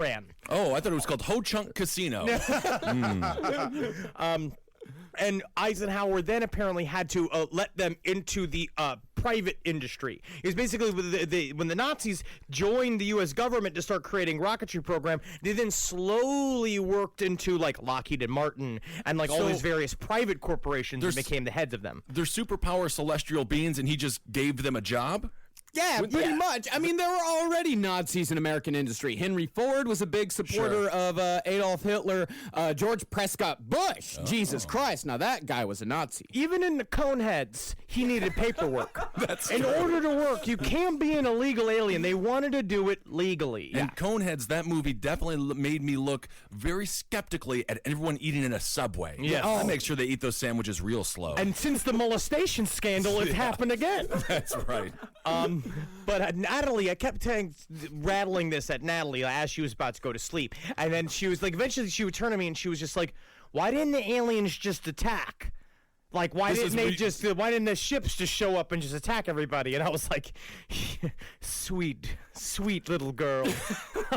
ran. Oh, I thought it was called Ho Chunk Casino. And Eisenhower then apparently had to let them into the private industry. It was basically when the Nazis joined the U.S. government to start creating rocketry program, they then slowly worked into like Lockheed and Martin and like all these various private corporations and became the heads of them. They're superpower celestial beings, and he just gave them a job? Yeah, pretty much. I mean, there were already Nazis in American industry. Henry Ford was a big supporter of Adolf Hitler. George Prescott Bush, Jesus Christ, now that guy was a Nazi. Even in the Coneheads, he needed paperwork. In order to work, you can't be an illegal alien. They wanted to do it legally. And Coneheads, that movie definitely made me look very skeptically at everyone eating in a Subway. Yeah. I make sure they eat those sandwiches real slow. And since the molestation scandal, it's happened again. That's right. But Natalie, I kept rattling this at Natalie as she was about to go to sleep. And then she was like, eventually she would turn to me and she was just like, why didn't the aliens just attack? Like, why didn't the ships just show up and just attack everybody? And I was like, sweet little girl.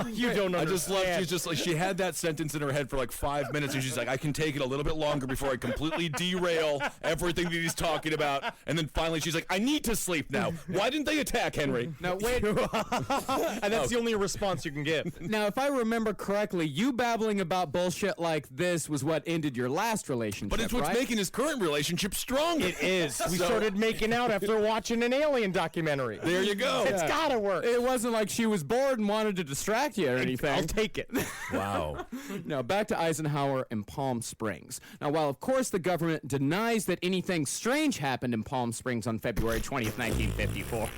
You don't understand. I just love, she's just like, she had that sentence in her head for like 5 minutes, and she's like, I can take it a little bit longer before I completely derail everything that he's talking about. And then finally she's like, I need to sleep now. Why didn't they attack, Henry? Now, wait. And that's the only response you can give. Now, if I remember correctly, you babbling about bullshit like this was what ended your last relationship, But it's what's making his current relationship stronger. It is. We started making out after watching an alien documentary. There you go. It's gotta work. It wasn't like she was bored and wanted to distract you or anything. I'll take it. Wow. Now, back to Eisenhower in Palm Springs. Now, while of course the government denies that anything strange happened in Palm Springs on February 20th, 1954.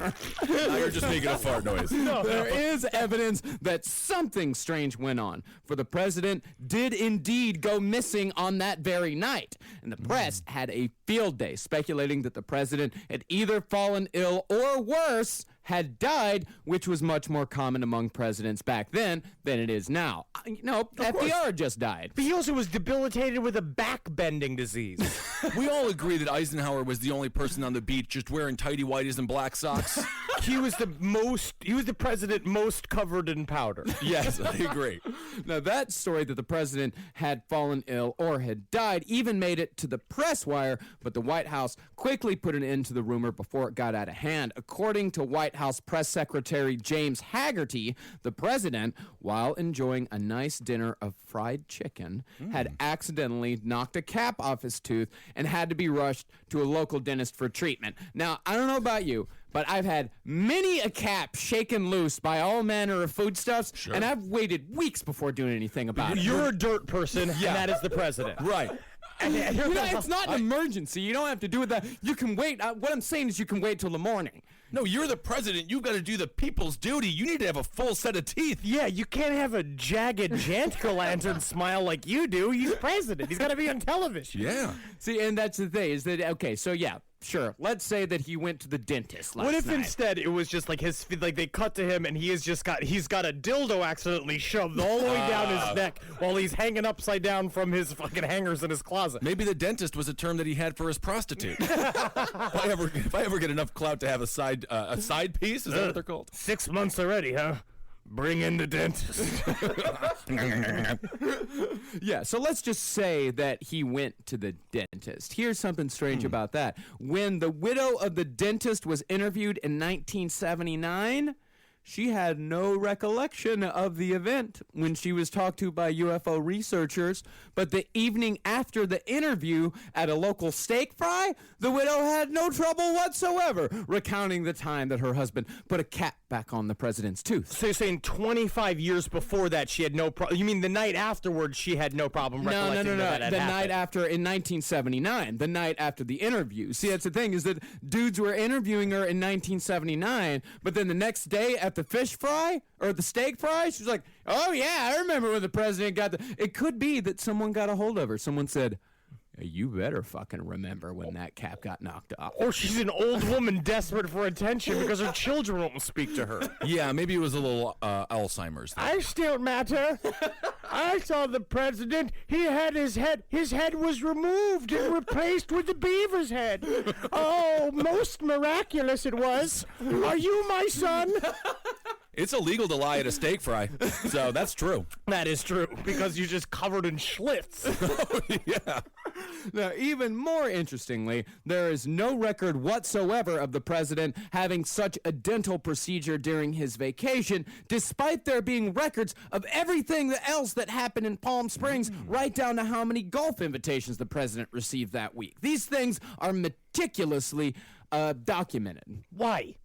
Now you're just making a fart noise. There is evidence that something strange went on, for the president did indeed go missing on that very night. And the press had a field day speculating that the president had either fallen ill or worse, had died, which was much more common among presidents back then than it is now. FDR just died. But he also was debilitated with a back-bending disease. We all agree that Eisenhower was the only person on the beach just wearing tighty whities and black socks. He was the president most covered in powder. Yes, I agree. Now, that story that the president had fallen ill or had died even made it to the press wire, but the White House quickly put an end to the rumor before it got out of hand. According to White House Press Secretary James Haggerty, the president, while enjoying a nice dinner of fried chicken, had accidentally knocked a cap off his tooth and had to be rushed to a local dentist for treatment. Now, I don't know about you, but I've had many a cap shaken loose by all manner of foodstuffs, and I've waited weeks before doing anything about it. You're a dirt person, and that is the president. Right. It's not an emergency. You don't have to do with that. You can wait. What I'm saying is you can wait till the morning. No, you're the president. You've got to do the people's duty. You need to have a full set of teeth. Yeah, you can't have a jagged jack-o'-lantern smile like you do. He's president. He's got to be on television. Yeah. See, and that's the thing, is that, okay, so yeah, sure, let's say that he went to the dentist last What if night. instead it was just like they cut to him and he's got a dildo accidentally shoved all the way down his neck while he's hanging upside down from his fucking hangers in his closet. Maybe the dentist was a term that he had for his prostitute. if I ever get enough clout to have a side piece, is that what they're called? 6 months already, huh? Bring in the dentist. Yeah, so let's just say that he went to the dentist. Here's something strange about that. When the widow of the dentist was interviewed in 1979, she had no recollection of the event when she was talked to by UFO researchers. But the evening after the interview at a local steak fry, the widow had no trouble whatsoever recounting the time that her husband put a cap back on the president's tooth. So you're saying 25 years before that she had no problem? You mean the night afterwards she had no problem recollecting that had the happened? night after in 1979, the night after the interview. See, that's the thing, is that dudes were interviewing her in 1979, but then the next day at the fish fry or the steak fry, she's like, oh yeah, I remember when the president got the... It could be that someone got a hold of her. Someone said, you better fucking remember when that cap got knocked off. Or she's an old woman desperate for attention because her children won't speak to her. Yeah, maybe it was a little Alzheimer's thing. I still matter. I saw the president. He had his head was removed and replaced with the beaver's head. Oh, most miraculous it was. Are you my son? It's illegal to lie at a steak fry, so that's true. That is true, because you're just covered in schlitz. Yeah. Now, even more interestingly, there is no record whatsoever of the president having such a dental procedure during his vacation, despite there being records of everything else that happened in Palm Springs, right down to how many golf invitations the president received that week. These things are meticulously documented. Why?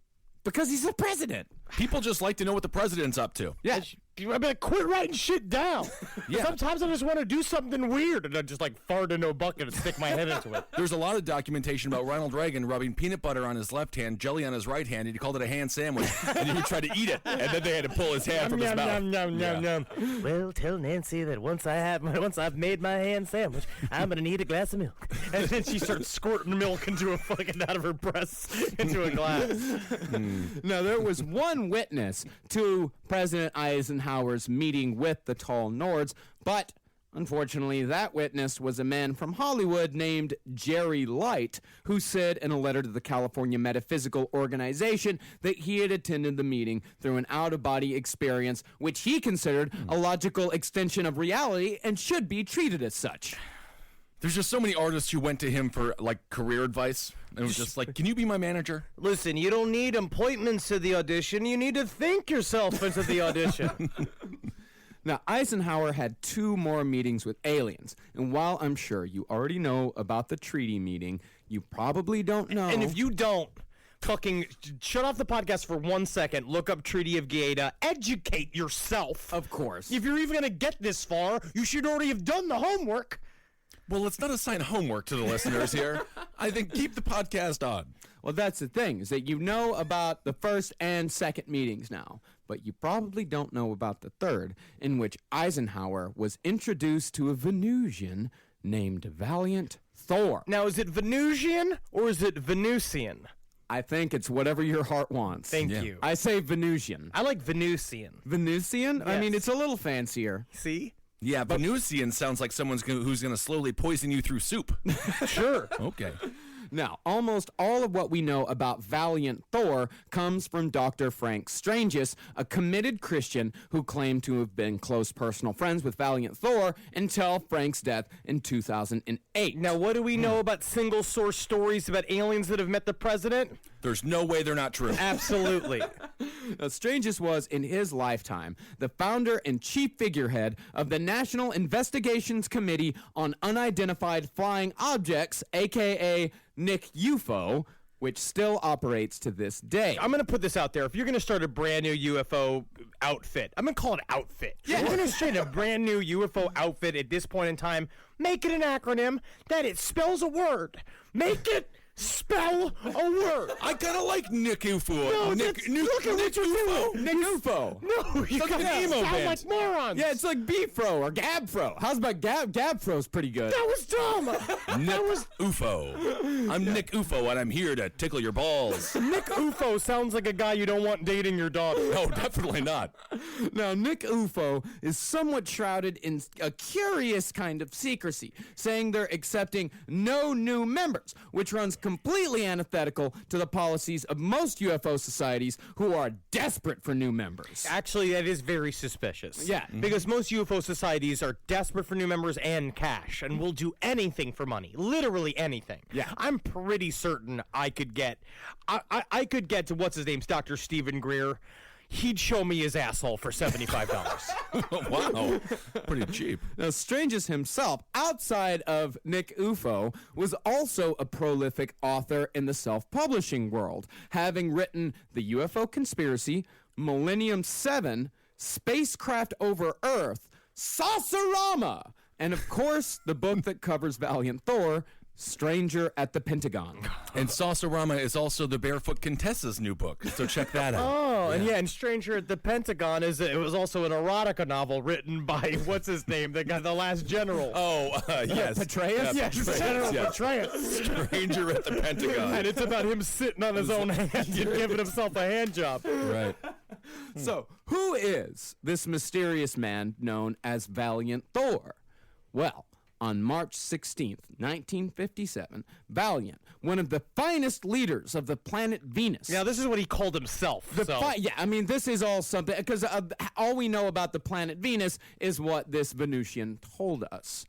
Because he's the president. People just like to know what the president's up to. Yeah. I mean, quit writing shit down. Yeah. Sometimes I just want to do something weird and I just like fart into a bucket and stick my head into it. There's a lot of documentation about Ronald Reagan rubbing peanut butter on his left hand, jelly on his right hand, and he called it a hand sandwich, and he would try to eat it, and then they had to pull his hand from his mouth. Well, tell Nancy that once I've made my hand sandwich, I'm gonna need a glass of milk. And then she starts squirting milk into a fucking out of her breasts into a glass. Now, there was one witness to President Eisenhower's meeting with the tall Nords, but unfortunately, that witness was a man from Hollywood named Jerry Light, who said in a letter to the California Metaphysical Organization that he had attended the meeting through an out-of-body experience, which he considered a logical extension of reality and should be treated as such. There's just so many artists who went to him for, like, career advice. It was just like, can you be my manager? Listen, you don't need appointments to the audition. You need to think yourself into the audition. Now, Eisenhower had 2 more meetings with aliens, and while I'm sure you already know about the treaty meeting, you probably don't know. And if you don't, fucking shut off the podcast for 1 second, look up Treaty of Gaeta, educate yourself. Of course. If you're even going to get this far, you should already have done the homework. Well, let's not assign homework to the listeners here. I think keep the podcast on. Well, that's the thing, is that you know about the first and second meetings now, but you probably don't know about the third, in which Eisenhower was introduced to a Venusian named Valiant Thor. Now, is it Venusian or is it Venusian? I think it's whatever your heart wants. Thank you. I say Venusian. I like Venusian. Venusian? I mean, Yes. it's a little fancier. See? Yeah, Venusian sounds like someone who's going to slowly poison you through soup. Sure. Okay. Now, almost all of what we know about Valiant Thor comes from Dr. Frank Stranges, a committed Christian who claimed to have been close personal friends with Valiant Thor until Frank's death in 2008. Now, what do we know about single source stories about aliens that have met the president? There's no way they're not true. Absolutely. Now, Stranges was, in his lifetime, the founder and chief figurehead of the National Investigations Committee on Unidentified Flying Objects, a.k.a. Nick UFO, which still operates to this day. I'm going to put this out there. If you're going to start a brand new UFO outfit, I'm going to call it outfit. Yeah. If you're going to start a brand new UFO outfit at this point in time, make it an acronym that it spells a word. Make it spell a word. I kind of like Nick UFO. No, Nick look at what you're doing. Nick UFO. No, you like guys an emo sound band. like morons. Yeah, it's like Beefro or Gabfro. How's about Gabfro's pretty good. That was dumb. Nick UFO. I'm Nick UFO, and I'm here to tickle your balls. Nick UFO sounds like a guy you don't want dating your daughter. No, definitely not. Now, Nick UFO is somewhat shrouded in a curious kind of secrecy, saying they're accepting no new members, which runs completely antithetical to the policies of most UFO societies who are desperate for new members. Actually, that is very suspicious. Yeah. Because most UFO societies are desperate for new members and cash and will do anything for money. Literally anything. Yeah. I'm pretty certain I could get to what's his name's Dr. Stephen Greer. He'd show me his asshole for $75. Wow. Pretty cheap. Now, Stranges himself, outside of Nick UFO, was also a prolific author in the self-publishing world, having written The UFO Conspiracy, Millennium 7, Spacecraft Over Earth, Saucerama, and of course, the book that covers Valiant Thor, Stranger at the Pentagon. And Saucerama is also the Barefoot Contessa's new book, so check that out. Oh, and Stranger at the Pentagon it was also an erotica novel written by what's his name, the guy, the last general. Oh, yes. Petraeus? Yes, Petraeus, General yeah. Petraeus. Stranger at the Pentagon. And it's about him sitting on his own hand and giving himself a hand job. Right. So, who is this mysterious man known as Valiant Thor? Well, On March 16th, 1957, Valiant, one of the finest leaders of the planet Venus. Now, this is what he called himself. Yeah, I mean, this is all something, because all we know about the planet Venus is what this Venusian told us.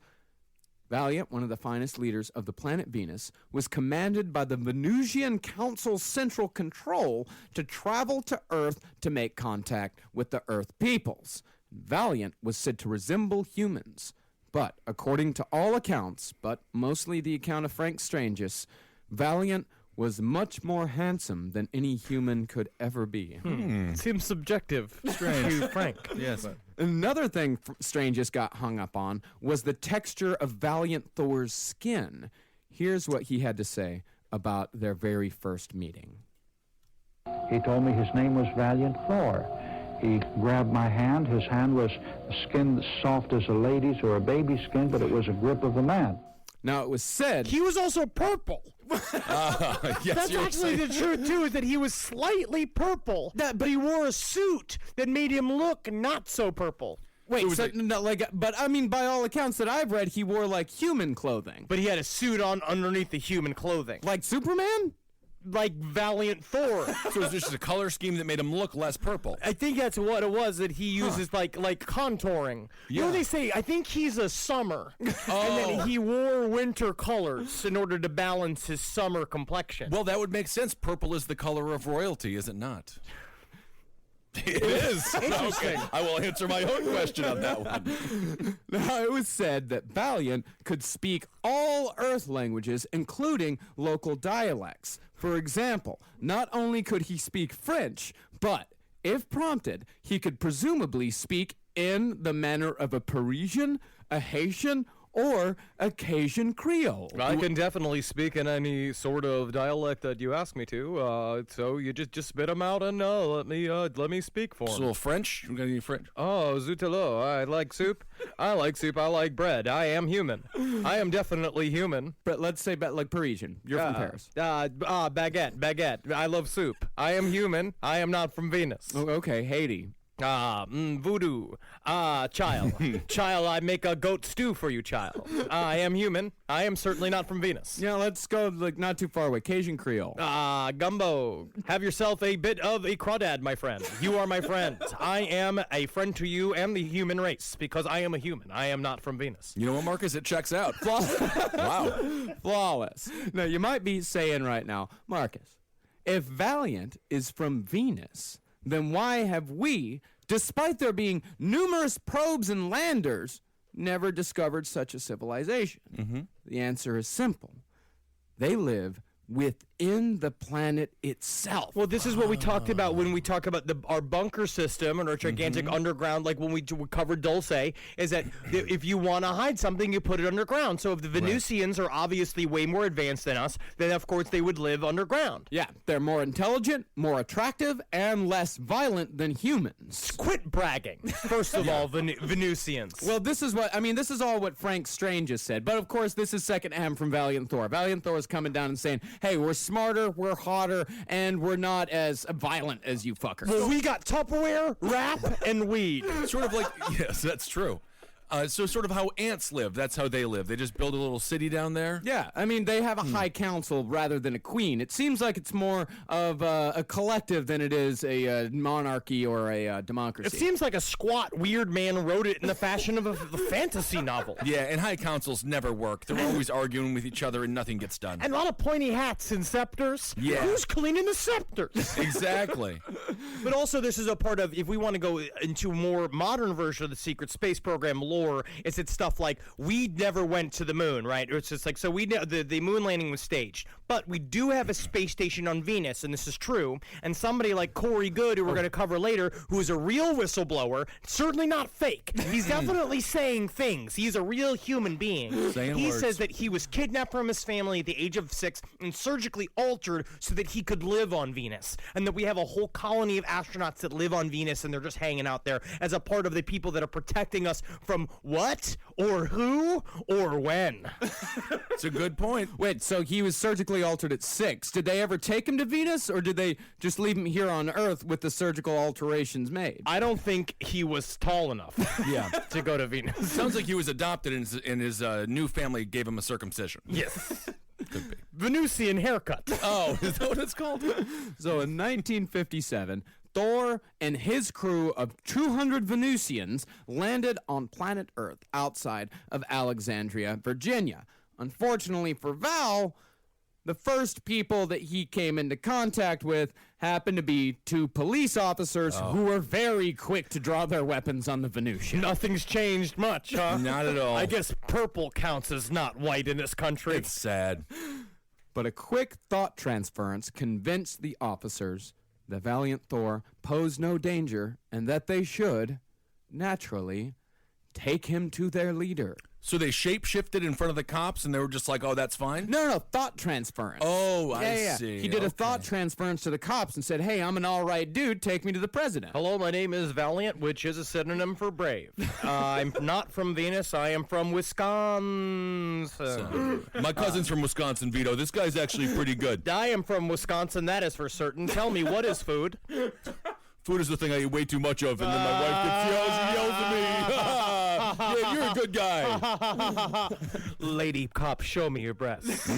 Valiant, one of the finest leaders of the planet Venus, was commanded by the Venusian Council's Central Control to travel to Earth to make contact with the Earth peoples. Valiant was said to resemble humans. But, according to all accounts, but mostly the account of Frank Stranges, Valiant was much more handsome than any human could ever be. Seems subjective. Strange. Frank. Yes. Another thing Stranges got hung up on was the texture of Valiant Thor's skin. Here's what he had to say about their very first meeting. He told me his name was Valiant Thor. He grabbed my hand. His hand was skin soft as a lady's or a baby's skin, but it was a grip of a man. Now, it was said... He was also purple. Yes, That's actually the truth, too, is that he was slightly purple, but he wore a suit that made him look not so purple. Wait, but I mean, by all accounts that I've read, he wore, like, human clothing. But he had a suit on underneath the human clothing. Like Superman? Like Valiant Thor. So it was just a color scheme that made him look less purple. I think that's what it was, that he uses like contouring. You know what they say? I think he's a summer. And then he wore winter colors in order to balance his summer complexion. Well, that would make sense. Purple is the color of royalty, is it not? It is. Interesting. Okay. I will answer my own question on that one. Now, it was said that Valiant could speak all Earth languages, including local dialects. For example, not only could he speak French, but, if prompted, he could presumably speak in the manner of a Parisian, a Haitian, or a Cajun Creole. I can definitely speak in any sort of dialect that you ask me to. So you just spit them out and let me speak for Just a them. little French? You got any French? Oh, zut alors. I like soup. I like soup. I like bread. I am human. I am definitely human. But let's say, like Parisian. You're from Paris. Baguette. I love soup. I am human. I am not from Venus. Oh, okay, Haiti. Voodoo. Child. Child, I make a goat stew for you, child. I am human. I am certainly not from Venus. Yeah, let's go, like, not too far away. Cajun Creole. Gumbo. Have yourself a bit of a crawdad, my friend. You are my friend. I am a friend to you and the human race, because I am a human. I am not from Venus. You know what, Marcus? It checks out. Wow. Flawless. Now, you might be saying right now, Marcus, if Valiant is from Venus, then why have we, despite there being numerous probes and landers, never discovered such a civilization? Mm-hmm. The answer is simple. They live within the planet itself. Well, this is what we talked about when we talk about our bunker system and our gigantic underground, like when we covered Dulce, is that if you want to hide something, you put it underground. So if the Venusians are obviously way more advanced than us, then of course they would live underground. Yeah, they're more intelligent, more attractive, and less violent than humans. Quit bragging, first of all, Venusians. Well, this is all what Frank Strange has said. But of course, this is secondhand from Valiant Thor. Valiant Thor is coming down and saying, hey, we're smarter, we're hotter, and we're not as violent as you fuckers. Well, we got Tupperware, rap, and weed. Sort of like, yes, that's true. So sort of how ants live, that's how they live. They just build a little city down there? Yeah, I mean, they have a high council rather than a queen. It seems like it's more of a collective than it is a monarchy or a democracy. It seems like a squat, weird man wrote it in the fashion of a fantasy novel. Yeah, and high councils never work. They're always arguing with each other and nothing gets done. And a lot of pointy hats and scepters. Yeah. Who's cleaning the scepters? Exactly. But also, this is a part of, if we want to go into a more modern version of the secret space program lore, it's stuff like, we never went to the moon, right? Or it's just like, so the moon landing was staged, but we do have a space station on Venus, and this is true, and somebody like Corey Good, who we're going to cover later, who is a real whistleblower, certainly not fake. He's definitely saying things. He's a real human being. Saying he words. says that he was kidnapped from his family at the age of 6 and surgically altered so that he could live on Venus, and that we have a whole colony of astronauts that live on Venus, and they're just hanging out there as a part of the people that are protecting us from what or who or when. It's a good point. Wait, so he was surgically altered at 6. Did they ever take him to Venus, or did they just leave him here on Earth with the surgical alterations made? I don't think he was tall enough Yeah. to go to Venus. Sounds like he was adopted and his new family gave him a circumcision. Yes. Could be. Venusian haircut. Oh, is that what it's called? So in 1957, Thor and his crew of 200 Venusians landed on planet Earth outside of Alexandria, Virginia. Unfortunately for Val, the first people that he came into contact with happened to be 2 police officers who were very quick to draw their weapons on the Venusian. Nothing's changed much, huh? Not at all. I guess purple counts as not white in this country. It's sad. But a quick thought transference convinced the officers that valiant Thor posed no danger and that they should, naturally, take him to their leader. So they shape-shifted in front of the cops, and they were just like, oh, that's fine? No, thought transference. Oh, I Yeah. see. He did a Okay. thought transference to the cops and said, hey, I'm an all right dude, take me to the president. Hello, my name is Valiant, which is a synonym for brave. I'm not from Venus. I am from Wisconsin. My cousin's from Wisconsin, Vito. This guy's actually pretty good. I am from Wisconsin, that is for certain. Tell me, what is food? Food is the thing I eat way too much of, and then my wife gets yells at me. Yeah, you're a good guy. Lady cop, show me your breasts.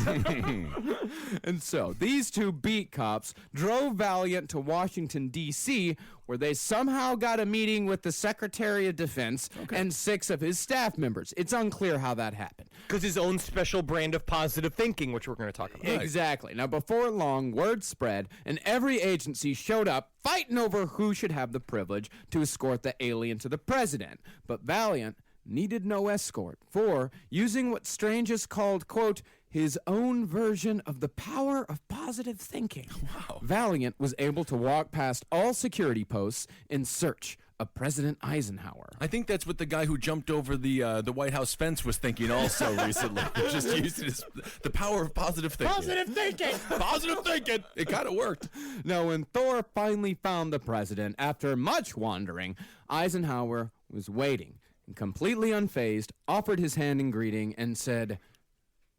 And so these 2 beat cops drove Valiant to Washington, D.C., where they somehow got a meeting with the Secretary of Defense and 6 of his staff members. It's unclear how that happened. Because his own special brand of positive thinking, which we're going to talk about. Exactly. Now, before long, word spread, and every agency showed up fighting over who should have the privilege to escort the alien to the president. But Valiant needed no escort, for using what Strange has called, quote, his own version of the power of positive thinking. Wow. Valiant was able to walk past all security posts in search of President Eisenhower. I think that's what the guy who jumped over the White House fence was thinking also recently. Just used the power of positive thinking. Positive thinking! Positive thinking! It kind of worked. Now, when Thor finally found the president, after much wandering, Eisenhower was waiting and completely unfazed, offered his hand in greeting, and said,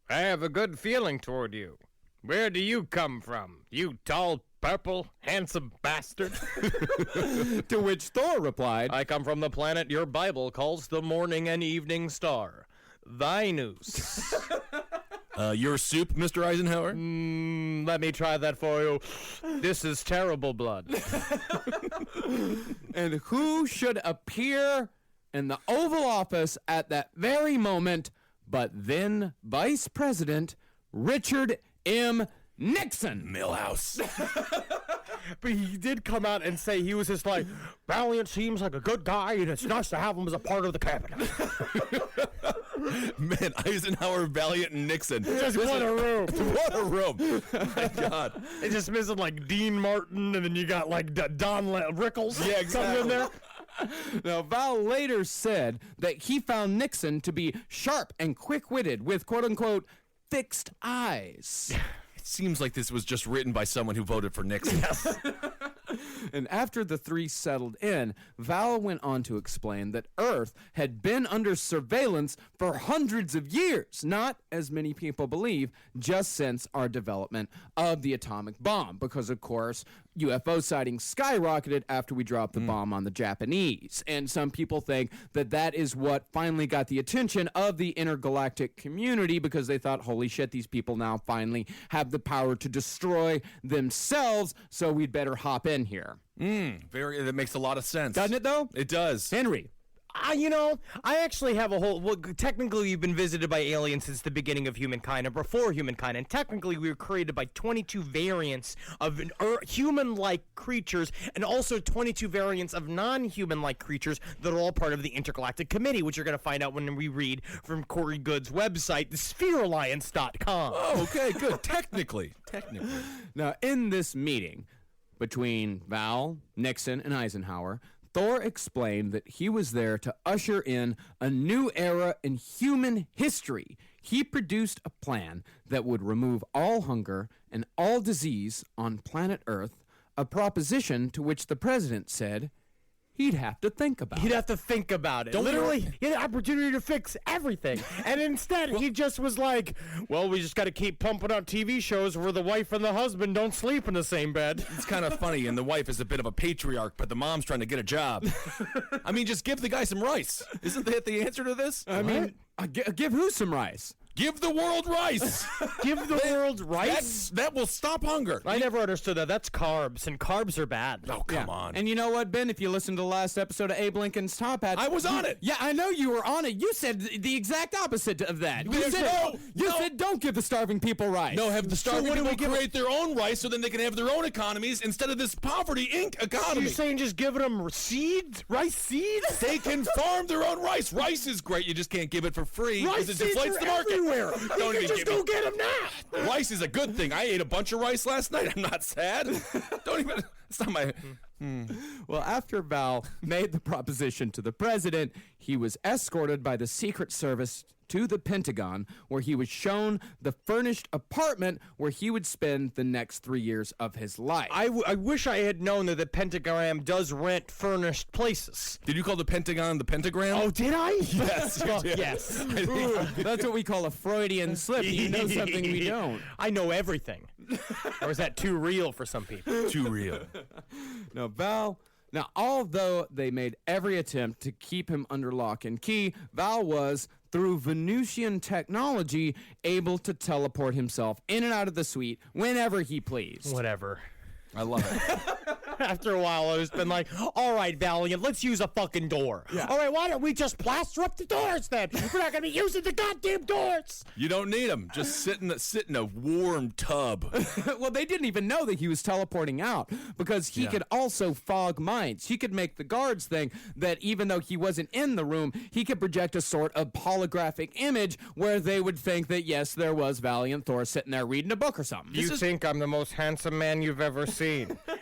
I have a good feeling toward you. Where do you come from, you tall, purple, handsome bastard? to which Thor replied, I come from the planet your Bible calls the morning and evening star, Venus. Your soup, Mr. Eisenhower? Let me try that for you. This is terrible blood. and who should appear in the Oval Office at that very moment but then Vice President Richard M. Nixon. Millhouse. But he did come out and say he was just like, Valiant seems like a good guy, and it's nice to have him as a part of the cabinet. Man, Eisenhower, Valiant, and Nixon. Just what a room. What a room. My God. It's just missing like Dean Martin, and then you got like Don Rickles. Yeah, Something in there. Now, Val later said that he found Nixon to be sharp and quick-witted with quote-unquote fixed eyes. It seems like this was just written by someone who voted for Nixon. And after the 3 settled in, Val went on to explain that Earth had been under surveillance for hundreds of years, not, as many people believe, just since our development of the atomic bomb, because, of course, UFO sightings skyrocketed after we dropped the bomb on the Japanese. And some people think that that is what finally got the attention of the intergalactic community, because they thought, holy shit, these people now finally have the power to destroy themselves, so we'd better hop in here. That makes a lot of sense. Doesn't it, though? It does. Henry. I actually have a whole. Well, technically, we've been visited by aliens since the beginning of humankind, or before humankind, and technically, we were created by 22 variants of human-like creatures, and also 22 variants of non-human-like creatures that are all part of the Intergalactic Committee, which you're going to find out when we read from Corey Good's website, thespherealliance.com. Oh, okay, good. Technically. Now, in this meeting between Val, Nixon, and Eisenhower, Thor explained that he was there to usher in a new era in human history. He produced a plan that would remove all hunger and all disease on planet Earth, a proposition to which the president said he'd have to think about He'd it. have to think about it. Don't Literally, he had the opportunity to fix everything. And instead, he just was like, well, we just got to keep pumping out TV shows where the wife and the husband don't sleep in the same bed. It's kind of funny, and the wife is a bit of a patriarch, but the mom's trying to get a job. I mean, just give the guy some rice. Isn't that the answer to this? I mean, give who some rice? Give the world rice. Give the world rice? That will stop hunger. I never understood that. That's carbs, and carbs are bad. Oh, come on. And you know what, Ben? If you listened to the last episode of Abe Lincoln's Top Hat, I was on it. Yeah, I know you were on it. You said the exact opposite of that. You said don't give the starving people rice. No, have the starving what do people we give create their own rice so then they can have their own economies instead of this Poverty Inc. So economy. you're saying just giving them seeds? Rice seeds? They can farm their own rice. Rice is great. You just can't give it for free because it deflates the market. everywhere. Don't even just give go me- get them now. Rice is a good thing. I ate a bunch of rice last night. I'm not sad. Don't even. It's not my. Well, after Val made the proposition to the president, he was escorted by the Secret Service to the Pentagon, where he was shown the furnished apartment where he would spend the next 3 years of his life. I wish I had known that the Pentagram does rent furnished places. Did you call the Pentagon the pentagram? Oh, did I? yes. you Well, did. yes. That's what we call a Freudian slip. You know something we don't. I know everything. Or is that too real for some people? Too real. Now, although they made every attempt to keep him under lock and key, Val was, through Venusian technology, able to teleport himself in and out of the suite whenever he pleased. Whatever. I love it. After a while, I was been like, all right, Valiant, let's use a fucking door. Yeah. All right, why don't we just plaster up the doors then? We're not going to be using the goddamn doors. You don't need them. Just sit in a warm tub. Well, they didn't even know that he was teleporting out because he could also fog minds. He could make the guards think that even though he wasn't in the room, he could project a sort of holographic image where they would think that, yes, there was Valiant Thor sitting there reading a book or something. You think I'm the most handsome man you've ever seen.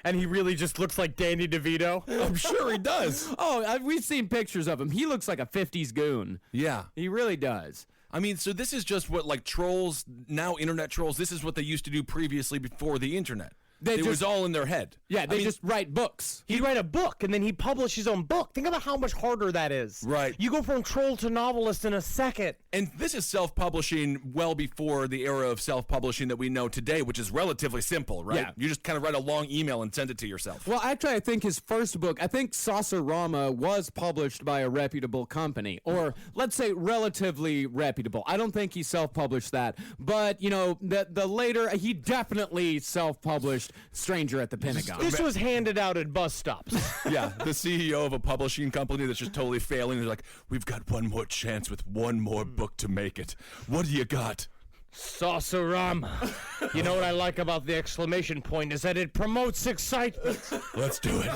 And he really just looks like Danny DeVito. I'm sure he does. We've seen pictures of him. He looks like a 50s goon. Yeah. He really does. I mean, so this is just what, like, trolls, now internet trolls, this is what they used to do previously before the internet. It was all in their head. Yeah, they just write books. He'd write a book, and then he'd publish his own book. Think about how much harder that is. Right. You go from troll to novelist in a second. And this is self-publishing well before the era of self-publishing that we know today, which is relatively simple, right? Yeah. You just kind of write a long email and send it to yourself. Well, actually, I think his first book, I think Saucerama was published by a reputable company, or let's say relatively reputable. I don't think he self-published that, but, you know, the later, he definitely self-published Stranger at the Pentagon. This was handed out at bus stops. Yeah, the CEO of a publishing company that's just totally failing. They're like, we've got one more chance with one more book to make it. What do you got? Saucerama. You know what I like about the exclamation point is that it promotes excitement. Let's do it.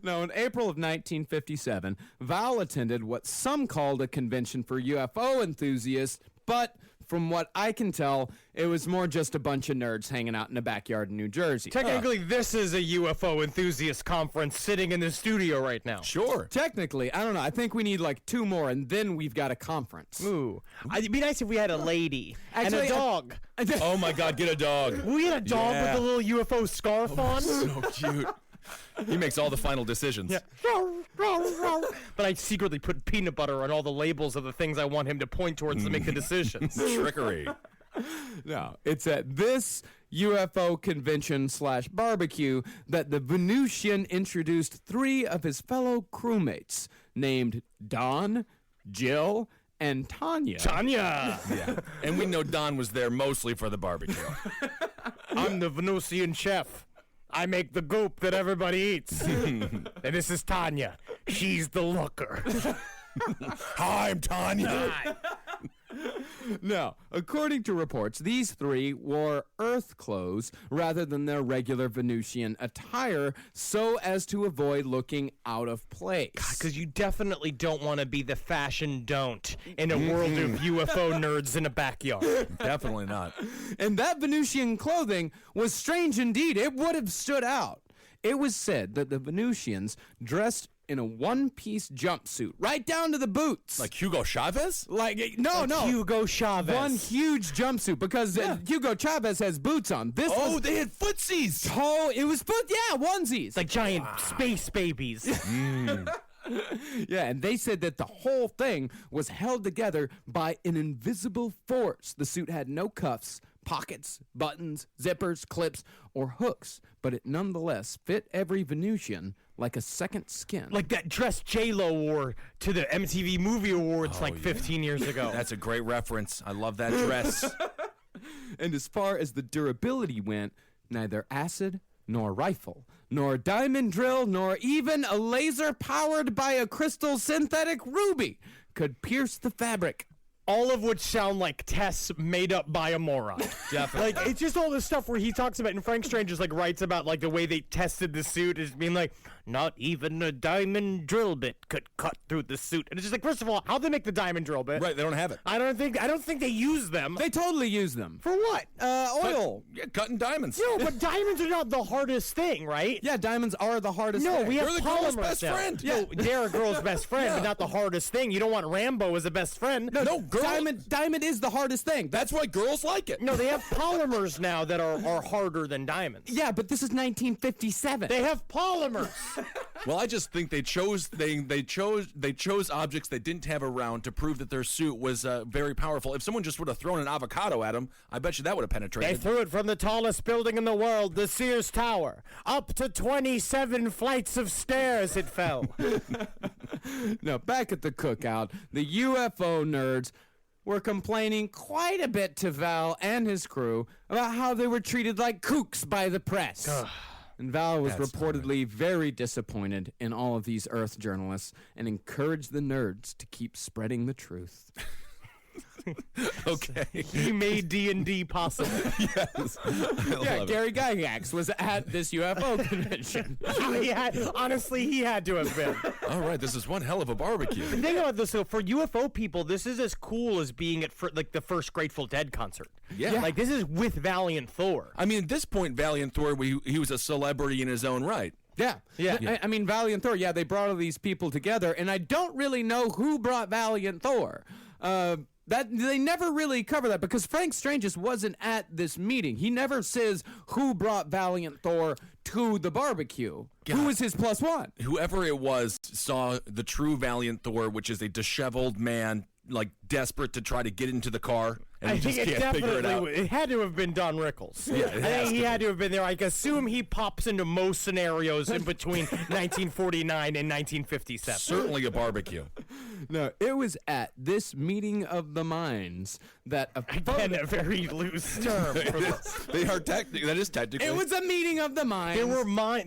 Now, in April of 1957, Val attended what some called a convention for UFO enthusiasts, but from what I can tell, it was more just a bunch of nerds hanging out in a backyard in New Jersey. Technically, this is a UFO enthusiast conference sitting in the studio right now. Sure. Technically, I don't know. I think we need like 2 more, and then we've got a conference. Ooh. It'd be nice if we had a lady and Actually, a dog. Oh my God, get a dog. We had a dog Yeah. with a little UFO scarf on. So cute. He makes all the final decisions. Yeah. But I secretly put peanut butter on all the labels of the things I want him to point towards to make the decisions. Trickery. No, it's at this UFO convention / barbecue that the Venusian introduced 3 of his fellow crewmates named Don, Jill, and Tanya. Tanya! Yeah. And we know Don was there mostly for the barbecue. I'm the Venusian chef. I make the goop that everybody eats. And this is Tanya. She's the looker. Hi, I'm Tanya. Now, according to reports, these 3 wore Earth clothes rather than their regular Venusian attire so as to avoid looking out of place. Because you definitely don't want to be the fashion don't in a world of UFO nerds in a backyard. Definitely not. And that Venusian clothing was strange indeed. It would have stood out. It was said that the Venusians dressed in a one-piece jumpsuit, right down to the boots. Like Hugo Chavez? No. Hugo Chavez. One huge jumpsuit because Hugo Chavez has boots on. This was They had footsies. it was onesies. like giant space babies. Yeah, and they said that the whole thing was held together by an invisible force. The suit had no cuffs, pockets, buttons, zippers, clips, or hooks, but it nonetheless fit every Venusian like a second skin. Like that dress J-Lo wore to the MTV Movie Awards 15 years ago. That's a great reference. I love that dress. And as far as the durability went, neither acid nor rifle, nor diamond drill, nor even a laser powered by a crystal synthetic ruby could pierce the fabric. All of which sound like tests made up by a moron. Definitely. Like, it's just all this stuff where he talks about, and Frank Strange just, like, writes about, like, the way they tested the suit as being like, not even a diamond drill bit could cut through the suit. And it's just like, first of all, how'd they make the diamond drill bit? Right, they don't have it. I don't think they use them. They totally use them. For what? Oil. Yeah, cutting diamonds. No, but diamonds are not the hardest thing, right? Yeah, diamonds are the hardest No, thing. we have They're the girl's polymers best now. friend. No, they're a girl's best friend, but not the hardest thing. You don't want Rambo as a best friend. No, girl. Diamond is the hardest thing. That's why girls like it. No, they have polymers now that are harder than diamonds. Yeah, but this is 1957. They have polymers. Well, I just think they chose objects they didn't have around to prove that their suit was very powerful. If someone just would have thrown an avocado at them, I bet you that would have They penetrated. threw it from the tallest building in the world, the Sears Tower. Up to 27 flights of stairs it fell. Now, back at the cookout, the UFO nerds were complaining quite a bit to Val and his crew about how they were treated like kooks by the press. And Val was reportedly very disappointed in all of these Earth journalists and encouraged the nerds to keep spreading the truth. Okay. He made D&D possible. Yes. I Yeah, love it. Gary Gygax was at this UFO convention. Honestly, he had to have been. All right, this is one hell of a barbecue. Think about this, though. For UFO people, this is as cool as being at like the first Grateful Dead concert. Yeah. Like, this is with Valiant Thor. I mean, at this point, Valiant Thor, he was a celebrity in his own right. Yeah. I mean, Valiant Thor, they brought all these people together, and I don't really know who brought Valiant Thor. That they never really cover that because Frank Strange just wasn't at this meeting. He never says who brought Valiant Thor to the barbecue. Who was his plus one? Whoever it was saw the true Valiant Thor, which is a disheveled man, like desperate to try to get into the car, and he just can't figure it out. It had to have been Don Rickles. Yeah, I think he had to have been there. I assume he pops into most scenarios in between 1949 and 1957. Certainly a barbecue. No, it was at this meeting of the minds that Again, a very loose term. For this. They are that is technically. it was a meeting of the minds.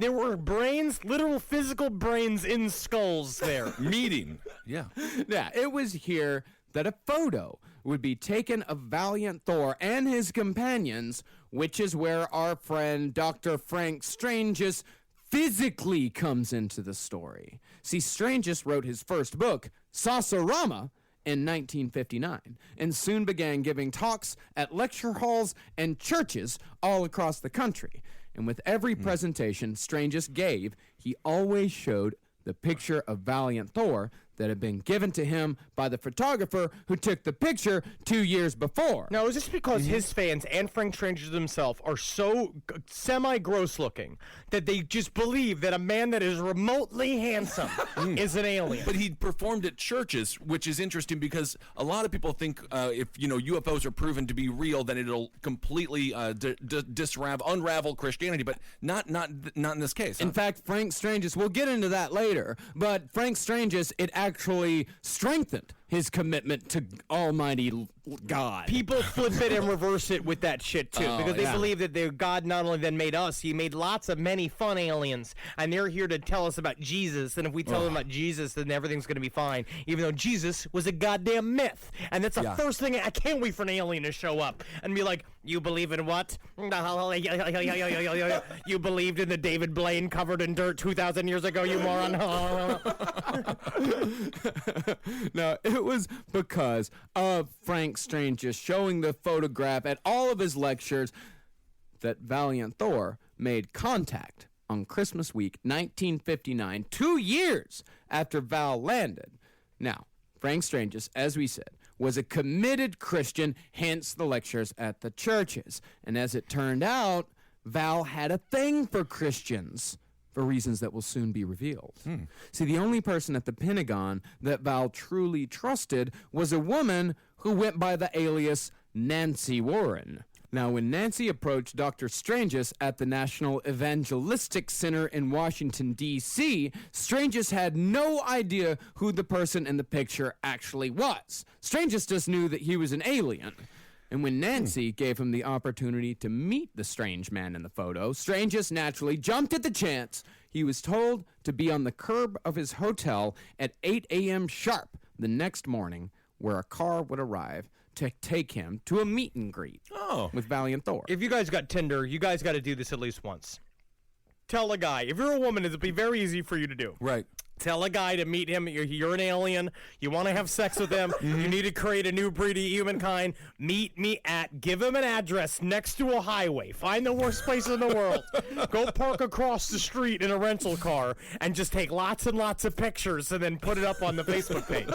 There were brains, literal physical brains in skulls there. meeting. Yeah. Yeah, it was here that a photo would be taken of Valiant Thor and his companions, which is where our friend Dr. Frank Stranges physically comes into the story. See, Stranges wrote his first book, Saucerama, in 1959, and soon began giving talks at lecture halls and churches all across the country. And with every presentation Stranges gave, he always showed the picture of Valiant Thor that had been given to him by the photographer who took the picture 2 years before. Now, is this because his fans and Frank Strange himself are so semi-gross looking that they just believe that a man that is remotely handsome is an alien? But he performed at churches, which is interesting because a lot of people think if UFOs are proven to be real, then it'll completely unravel Christianity. But not in this case. In fact, Frank Stranges, we'll get into that later, but Frank Stranges, it actually strengthened his commitment to Almighty God. People flip it and reverse it with that shit too, because they believe that their God not only then made us, he made lots of many fun aliens, and they're here to tell us about Jesus. And if we tell them about Jesus, then everything's going to be fine, even though Jesus was a goddamn myth. And that's the first thing. I can't wait for an alien to show up and be like, "You believe in what? You believed in the David Blaine covered in dirt 2,000 years ago, you moron." No, it was because of Frank Strange just showing the photograph at all of his lectures that Valiant Thor made contact on Christmas week 1959, 2 years after Val landed. Now, Frank Stranges, as we said, was a committed Christian, hence the lectures at the churches. And as it turned out, Val had a thing for Christians, for reasons that will soon be revealed. See, the only person at the Pentagon that Val truly trusted was a woman who went by the alias Nancy Warren. Now, when Nancy approached Dr. Stranges at the National Evangelistic Center in Washington, D.C., Stranges had no idea who the person in the picture actually was. Stranges just knew that he was an alien. And when Nancy gave him the opportunity to meet the strange man in the photo, Stranges naturally jumped at the chance. He was told to be on the curb of his hotel at 8 a.m. sharp the next morning, where a car would arrive to take him to a meet and greet with Valiant Thor. If you guys got Tinder, you guys got to do this at least once. Tell a guy. If you're a woman, it'll be very easy for you to do. Right. Tell a guy to meet him. You're an alien. You want to have sex with him. You need to create a new breed of humankind. Meet me at, give him an address next to a highway. Find the worst place in the world. Go park across the street in a rental car and just take lots and lots of pictures and then put it up on the Facebook page.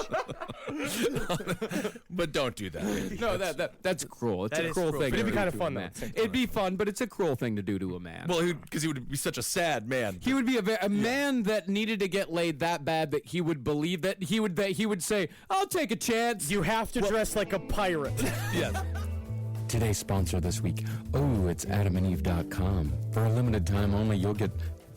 But don't do that. Andy. No, that's cruel. It's That a is cruel cruel, thing. but it'd to be do kinda to a fun, though, man. at the same It'd be fun, but it's a cruel thing to do to a man. Well, because he would be such a sad man. He would be a man that needed to get laid that bad that he would believe that he would say, "I'll take a chance." You have to dress like a pirate. Yes. Today's sponsor this week, it's adamandeve.com. For a limited time only, you'll get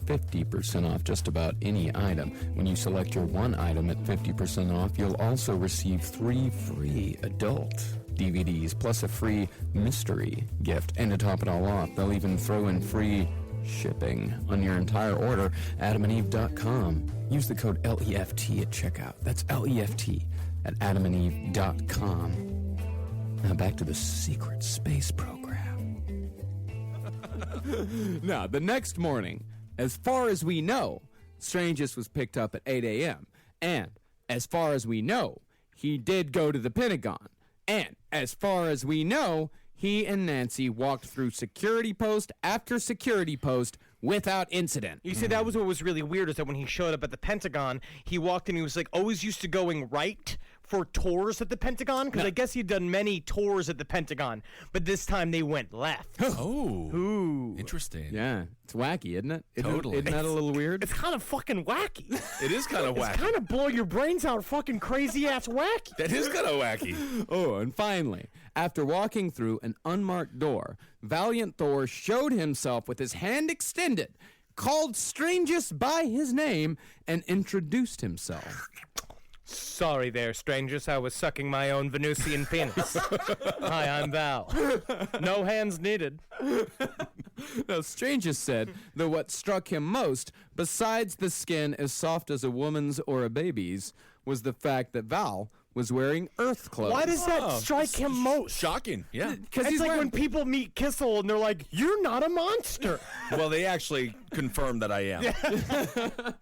50% off just about any item. When you select your one item at 50% off, you'll also receive 3 free adult DVDs plus a free mystery gift. And to top it all off, they'll even throw in free shipping on your entire order. adamandeve.com. Use the code LEFT at checkout. That's LEFT at adamandeve.com. Now back to the secret space program. Now, the next morning, as far as we know, Stranges was picked up at 8 a.m. And as far as we know, he did go to the Pentagon. And as far as we know, he and Nancy walked through security post after security post without incident. You see, that was what was really weird, is that when he showed up at the Pentagon, he walked in, he was like always used to going right for tours at the Pentagon, because I guess he'd done many tours at the Pentagon, but this time they went left. Oh. Ooh. Interesting. Yeah, it's wacky, isn't it? Totally. Isn't that a little weird? It's kind of fucking wacky. It is kind of It's wacky. kind of blow your brains out fucking crazy-ass wacky. That is kind of wacky. Oh, and finally, after walking through an unmarked door, Valiant Thor showed himself with his hand extended, called Stranges by his name, and introduced himself. Sorry there, strangers. I was sucking my own Venusian penis. Hi, I'm Val. No hands needed. Now, Stranges said that what struck him most, besides the skin as soft as a woman's or a baby's, was the fact that Val was wearing Earth clothes. Why does that strike him most? Shocking. Yeah. Because It's he's like wearing... when people meet Kissel and they're like, "You're not a monster." Well, they actually confirmed that I am.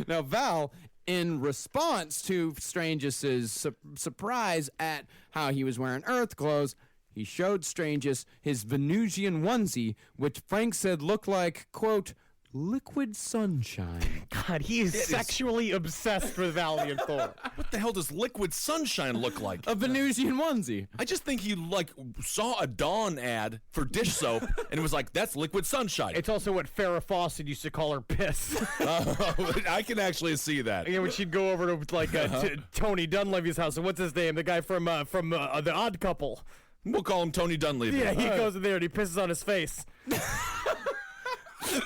Now, Val, in response to Stranges' surprise at how he was wearing Earth clothes, he showed Stranges his Venusian onesie, which Frank said looked like, quote, liquid sunshine. God, he is sexually obsessed with Valiant Thor. What the hell does liquid sunshine look like? A Venusian onesie. I just think he saw a Dawn ad for dish soap and was like, "That's liquid sunshine." It's also what Farrah Fawcett used to call her piss. I can actually see that. You know, when she'd go over to like Tony Dunleavy's house, and what's his name? The guy from The Odd Couple. We'll call him Tony Dunleavy. Yeah, he goes in there and he pisses on his face.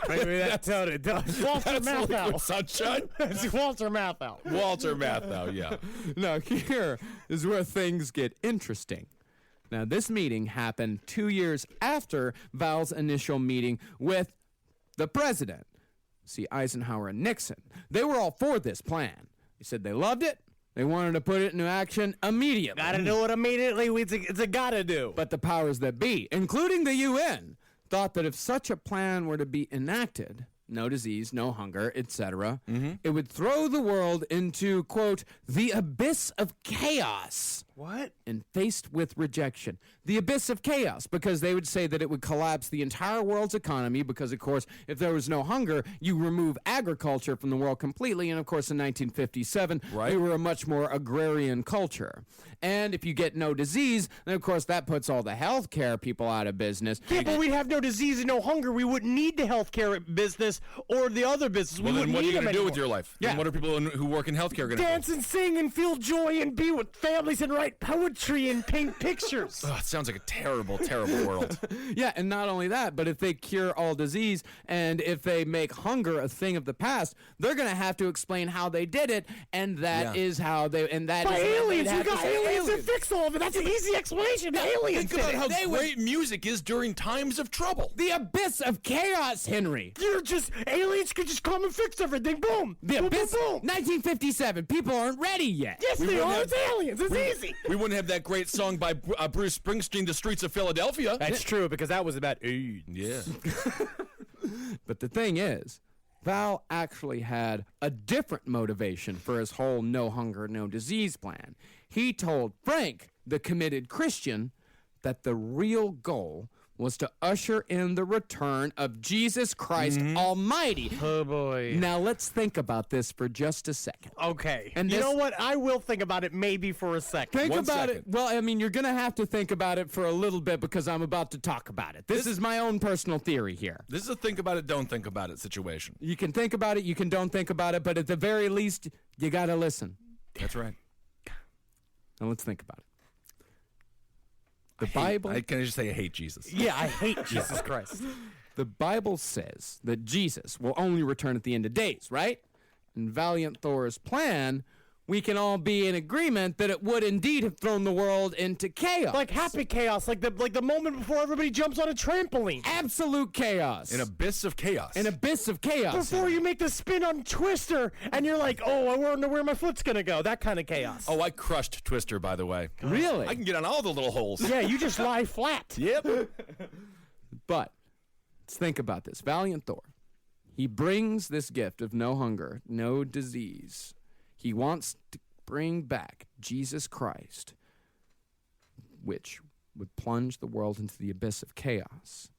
Maybe that Tony. Walter That's liquid Matthau. sunshine. It's Walter Matthau. Walter Matthau, yeah. Now, here is where things get interesting. Now, this meeting happened 2 years after Val's initial meeting with the president. See, Eisenhower and Nixon, they were all for this plan. They said they loved it. They wanted to put it into action immediately. Gotta do it immediately. It's a gotta do. But the powers that be, including the UN, thought that if such a plan were to be enacted, no disease, no hunger, etc., it would throw the world into, quote, the abyss of chaos. What? and faced with rejection. The abyss of chaos, because they would say that it would collapse the entire world's economy because, of course, if there was no hunger, you remove agriculture from the world completely. And, of course, in 1957, we were a much more agrarian culture. And if you get no disease, then, of course, that puts all the healthcare people out of business. Yeah, but we'd have no disease and no hunger. We wouldn't need the healthcare business or the other business. Well, then what are you going to do with your life? Yeah. And what are people who work in healthcare going to do? Dance and sing and feel joy and be with families and write poetry and paint pictures. Oh, it sounds like a terrible, terrible world. Yeah, and not only that, but if they cure all disease and if they make hunger a thing of the past, they're going to have to explain how they did it, and that is how they. And that By is aliens, you you got aliens to fix all of it. That's an easy explanation. Aliens. Think about did how it. great music is during times of trouble. The abyss of chaos, Henry. You're just aliens could just come and fix everything. Boom. The boom, abyss. boom, boom. 1957. People aren't ready yet. Yes, they wouldn't are. have- It's aliens. It's easy. We wouldn't have that great song by Bruce Springsteen, "The Streets of Philadelphia." That's true because that was about AIDS. Yeah. But the thing is, Val actually had a different motivation for his whole no hunger, no disease plan. He told Frank, the committed Christian, that the real goal was to usher in the return of Jesus Christ Almighty. Oh, boy. Now let's think about this for just a second. Okay. And you this- know what? I will think about it maybe for a second. Think One about second. it. Well, I mean, you're going to have to think about it for a little bit because I'm about to talk about it. This is my own personal theory here. This is a think about it, don't think about it situation. You can think about it, you can don't think about it, but at the very least, you got to listen. That's right. Now let's think about it. The Bible, Can I just say I hate Jesus? Yeah, I hate Jesus Christ. the Bible says that Jesus will only return at the end of days, right? In Valiant Thor's plan, we can all be in agreement that it would indeed have thrown the world into chaos. Like happy chaos, like the moment before everybody jumps on a trampoline. absolute chaos. An abyss of chaos. An abyss of chaos. Before you make the spin on Twister, and you're like, oh, I wonder where my foot's gonna go. That kind of chaos. Oh, I crushed Twister, by the way. Really? I can get on all the little holes. Yeah, you just lie flat. Yep. But let's think about this. Valiant Thor, he brings this gift of no hunger, no disease. He wants to bring back Jesus Christ, which would plunge the world into the abyss of chaos.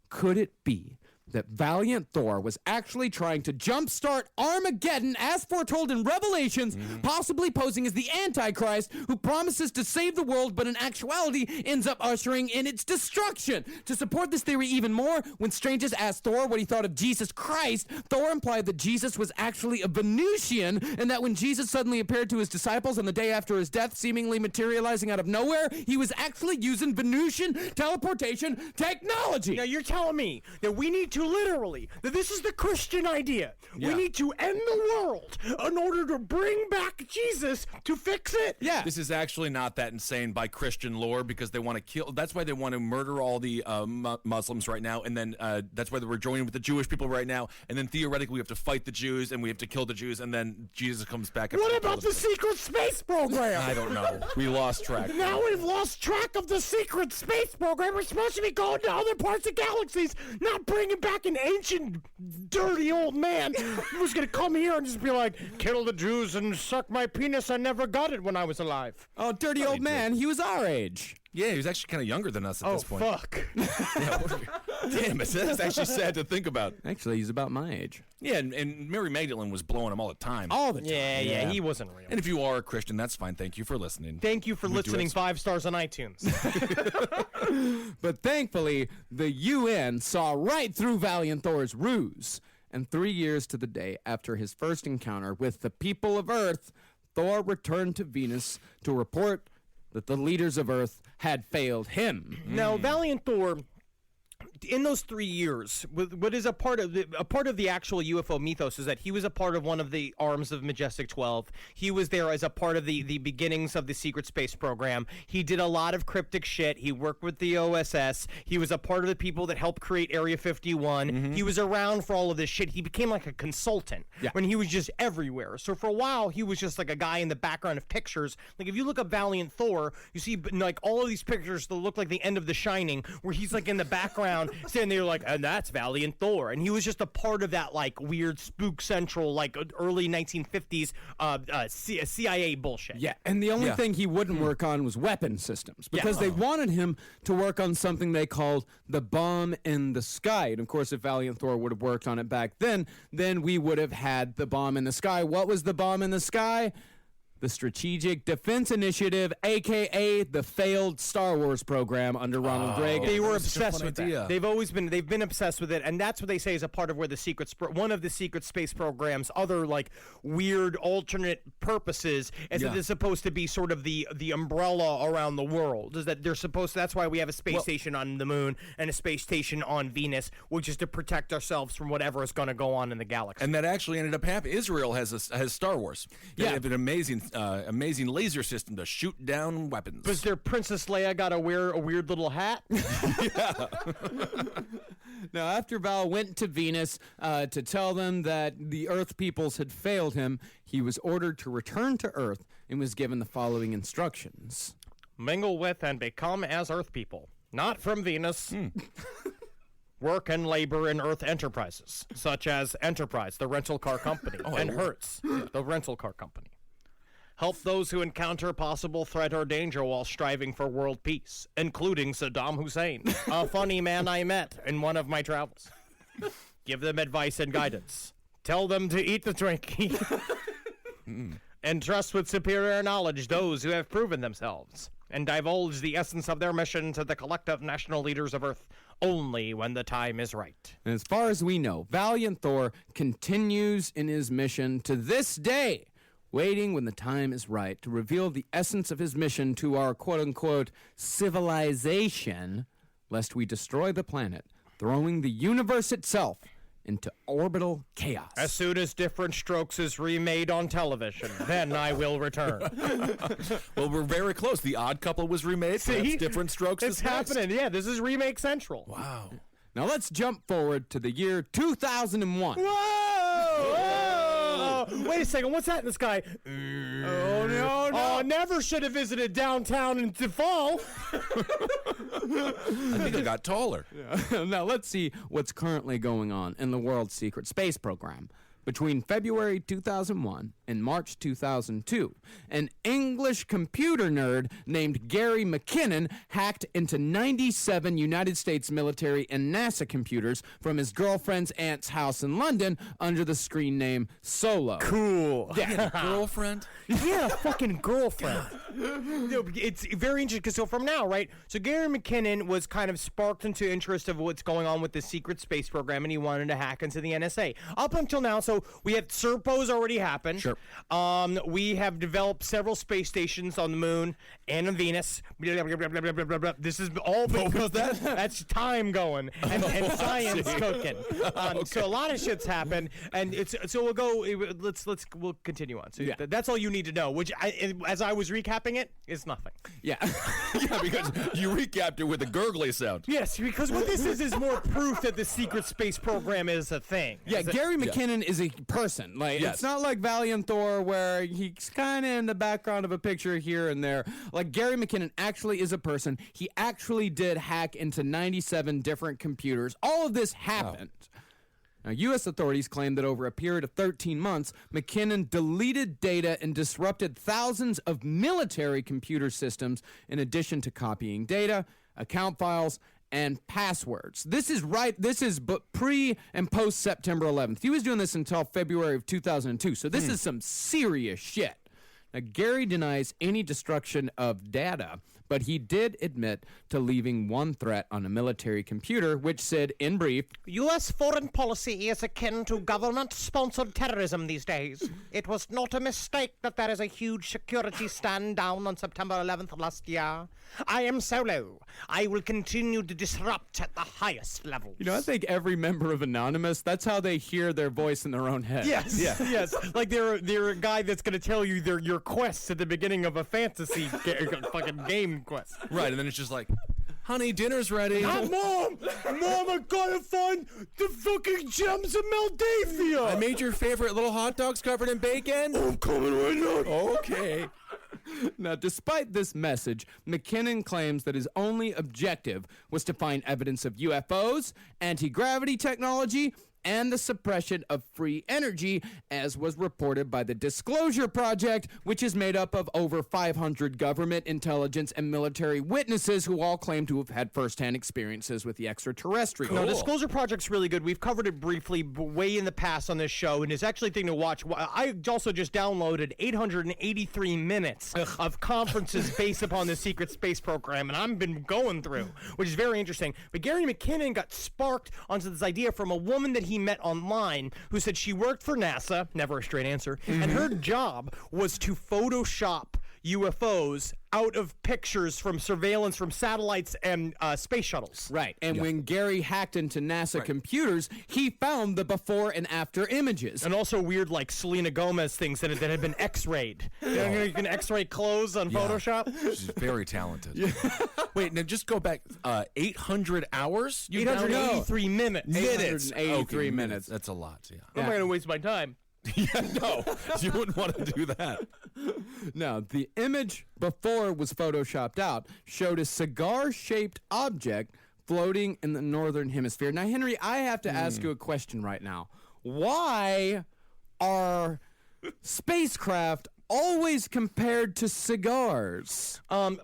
Could it be that Valiant Thor was actually trying to jumpstart Armageddon as foretold in Revelations, possibly posing as the Antichrist who promises to save the world but in actuality ends up ushering in its destruction? To support this theory even more, when strangers asked Thor what he thought of Jesus Christ, Thor implied that Jesus was actually a Venusian and that when Jesus suddenly appeared to his disciples on the day after his death, seemingly materializing out of nowhere, he was actually using Venusian teleportation technology. Now you're telling me that we need to literally, that this is the Christian idea. Yeah. We need to end the world in order to bring back Jesus to fix it. Yeah. This is actually not that insane by Christian lore because they want to kill. That's why they want to murder all the Muslims right now, and then that's why we're joining with the Jewish people right now. And then theoretically, we have to fight the Jews and we have to kill the Jews, and then Jesus comes back. What after about the secret space program? I don't know. We lost track. Now we've lost track of the secret space program. We're supposed to be going to other parts of galaxies, not bringing back an ancient, dirty old man who's going to come here and just be like, kill the Jews and suck my penis. I never got it when I was alive. Oh, dirty old man, he was our age. Yeah, he was actually kind of younger than us at this point. Fuck. Damn it, that's actually sad to think about. Actually, he's about my age. Yeah, and Mary Magdalene was blowing him all the time. All the time. Yeah, he wasn't real. And if you are a Christian, that's fine. Thank you for listening. Thank you for We do listening. it. 5 stars on iTunes. But thankfully, the UN saw right through Valiant Thor's ruse. And 3 years to the day after his first encounter with the people of Earth, Thor returned to Venus to report that the leaders of Earth had failed him. Now, Valiant Thor, in those 3 years, what is a part of the actual UFO mythos is that he was a part of one of the arms of Majestic 12. He was there as a part of the beginnings of the secret space program. He did a lot of cryptic shit. He worked with the OSS. He was a part of the people that helped create Area 51. He was around for all of this shit. He became like a consultant when he was just everywhere. So for a while, he was just like a guy in the background of pictures. Like if you look up Valiant Thor, you see like all of these pictures that look like the end of The Shining, where he's like in the background Saying they were like, and that's Valiant Thor. And he was just a part of that, like, weird Spook Central, like, early 1950s CIA bullshit. Yeah, and the only thing he wouldn't work on was weapon systems because they wanted him to work on something they called the bomb in the sky. And of course, if Valiant Thor would have worked on it back then we would have had the bomb in the sky. What was the bomb in the sky? The Strategic Defense Initiative, a.k.a. the failed Star Wars program under Ronald Reagan. They were obsessed with idea. that. They've been obsessed with it, and that's what they say is a part of where one of the secret space programs, other like weird alternate purposes, is that they're supposed to be sort of the umbrella around the world. Is that they're supposed to, that's why we have a space station on the moon and a space station on Venus, which is to protect ourselves from whatever is going to go on in the galaxy. And that actually ended up happening. Israel has Star Wars. They have an amazing laser system to shoot down weapons. Was their Princess Leia got to wear a weird little hat? Now, after Val went to Venus to tell them that the Earth peoples had failed him, he was ordered to return to Earth and was given the following instructions. Mingle with and become as Earth people, not from Venus. Work and labor in Earth enterprises, such as Enterprise, the rental car company, and Hertz, the rental car company. Help those who encounter possible threat or danger while striving for world peace, including Saddam Hussein, a funny man I met in one of my travels. Give them advice and guidance. Tell them to eat the Twinkie. Entrust with superior knowledge those who have proven themselves, and divulge the essence of their mission to the collective national leaders of Earth only when the time is right. And as far as we know, Valiant Thor continues in his mission to this day, waiting when the time is right to reveal the essence of his mission to our quote-unquote civilization, lest we destroy the planet, throwing the universe itself into orbital chaos. As soon as Different Strokes is remade on television, then I will return. Well, we're very close. The Odd Couple was remade. See? Perhaps Different Strokes It's is next. happening. Yeah, this is Remake Central. Wow. Now let's jump forward to the year 2001. Whoa! Wait a second, what's that in the sky? Oh, no. Oh, never should have visited downtown in the fall. I think I got taller. Now let's see what's currently going on in the world's secret space program. Between February 2001 and March 2002, an English computer nerd named Gary McKinnon hacked into 97 United States military and NASA computers from his girlfriend's aunt's house in London under the screen name Solo. Cool. Yeah, girlfriend. Yeah, fucking girlfriend. No, it's very interesting because so from now, right? So Gary McKinnon was kind of sparked into interest of what's going on with the secret space program, and he wanted to hack into the NSA. Up until now, so we have Serpo's already happened. Sure. We have developed several space stations on the moon and on Venus. This is all because that's time going and science cooking. So a lot of shit's happened, and so we'll go. We'll continue on. So that's all you need to know. Which, as I was recapping it, is nothing. Yeah. Yeah, because you recapped it with a gurgly sound. Yes, because what this is more proof that the secret space program is a thing. Yeah, Gary McKinnon is a person. Like, Yes. it's not like Valiant Thor where he's kind of in the background of a picture here and there. Like, Gary McKinnon actually is a person. He actually did hack into 97 different computers. All of this happened. Now, U.S. authorities claim that over a period of 13 months, McKinnon deleted data and disrupted thousands of military computer systems in addition to copying data, account files, and passwords. This is pre and post September 11th. He was doing this until February of 2002, so this is some serious shit. Now, Gary denies any destruction of data, but he did admit to leaving one threat on a military computer, which said, in brief, U.S. foreign policy is akin to government-sponsored terrorism these days. It was not a mistake that there is a huge security stand down on September 11th last year. I am Solo. I will continue to disrupt at the highest levels. you know, I think every member of Anonymous, that's how they hear their voice in their own head. Yes, yes. Like they're a guy that's going to tell you your quests at the beginning of a fantasy fucking game quest. Right, and then it's just like, honey, dinner's ready. Mom, I gotta find the fucking gems of Maldavia. I made your favorite little hot dogs covered in bacon. I'm coming right now. Okay. Now, despite this message, McKinnon claims that his only objective was to find evidence of UFOs, anti-gravity technology, and the suppression of free energy, as was reported by the Disclosure Project, which is made up of over 500 government, intelligence, and military witnesses who all claim to have had firsthand experiences with the extraterrestrial. No, Disclosure Project's really good. We've covered it briefly way in the past on this show, and it's actually a thing to watch. I also just downloaded 883 minutes of conferences based upon the secret space program, and I've been going through, which is very interesting. But Gary McKinnon got sparked onto this idea from a woman that he met online who said she worked for NASA, never a straight answer, and her job was to Photoshop UFOs out of pictures from surveillance from satellites and space shuttles. Right, and when Gary hacked into NASA computers, he found the before and after images. And also weird, like, Selena Gomez things that had been X-rayed. You can X-ray clothes on Photoshop. She's very talented. Wait, now just go back 800 hours? 883 minutes. 883 minutes. That's a lot, yeah. I'm not going to waste my time. Yeah, no, you wouldn't want to do that. Now, the image before it was photoshopped out showed a cigar-shaped object floating in the northern hemisphere. Now, Henry, I have to ask you a question right now. Why are spacecraft always compared to cigars?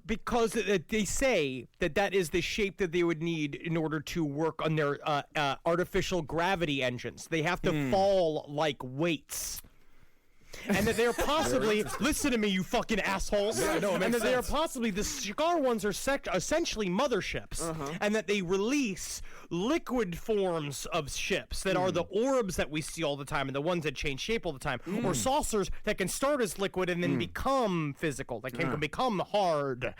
Because they say that is the shape that they would need in order to work on their artificial gravity engines. They have to fall like weights. And that they're possibly, listen to me, you fucking assholes. Yeah, no, it and makes that they are sense. possibly, the cigar ones are essentially motherships. And that they release liquid forms of ships that are the orbs that we see all the time and the ones that change shape all the time. Or saucers that can start as liquid and then become physical, that can become hard.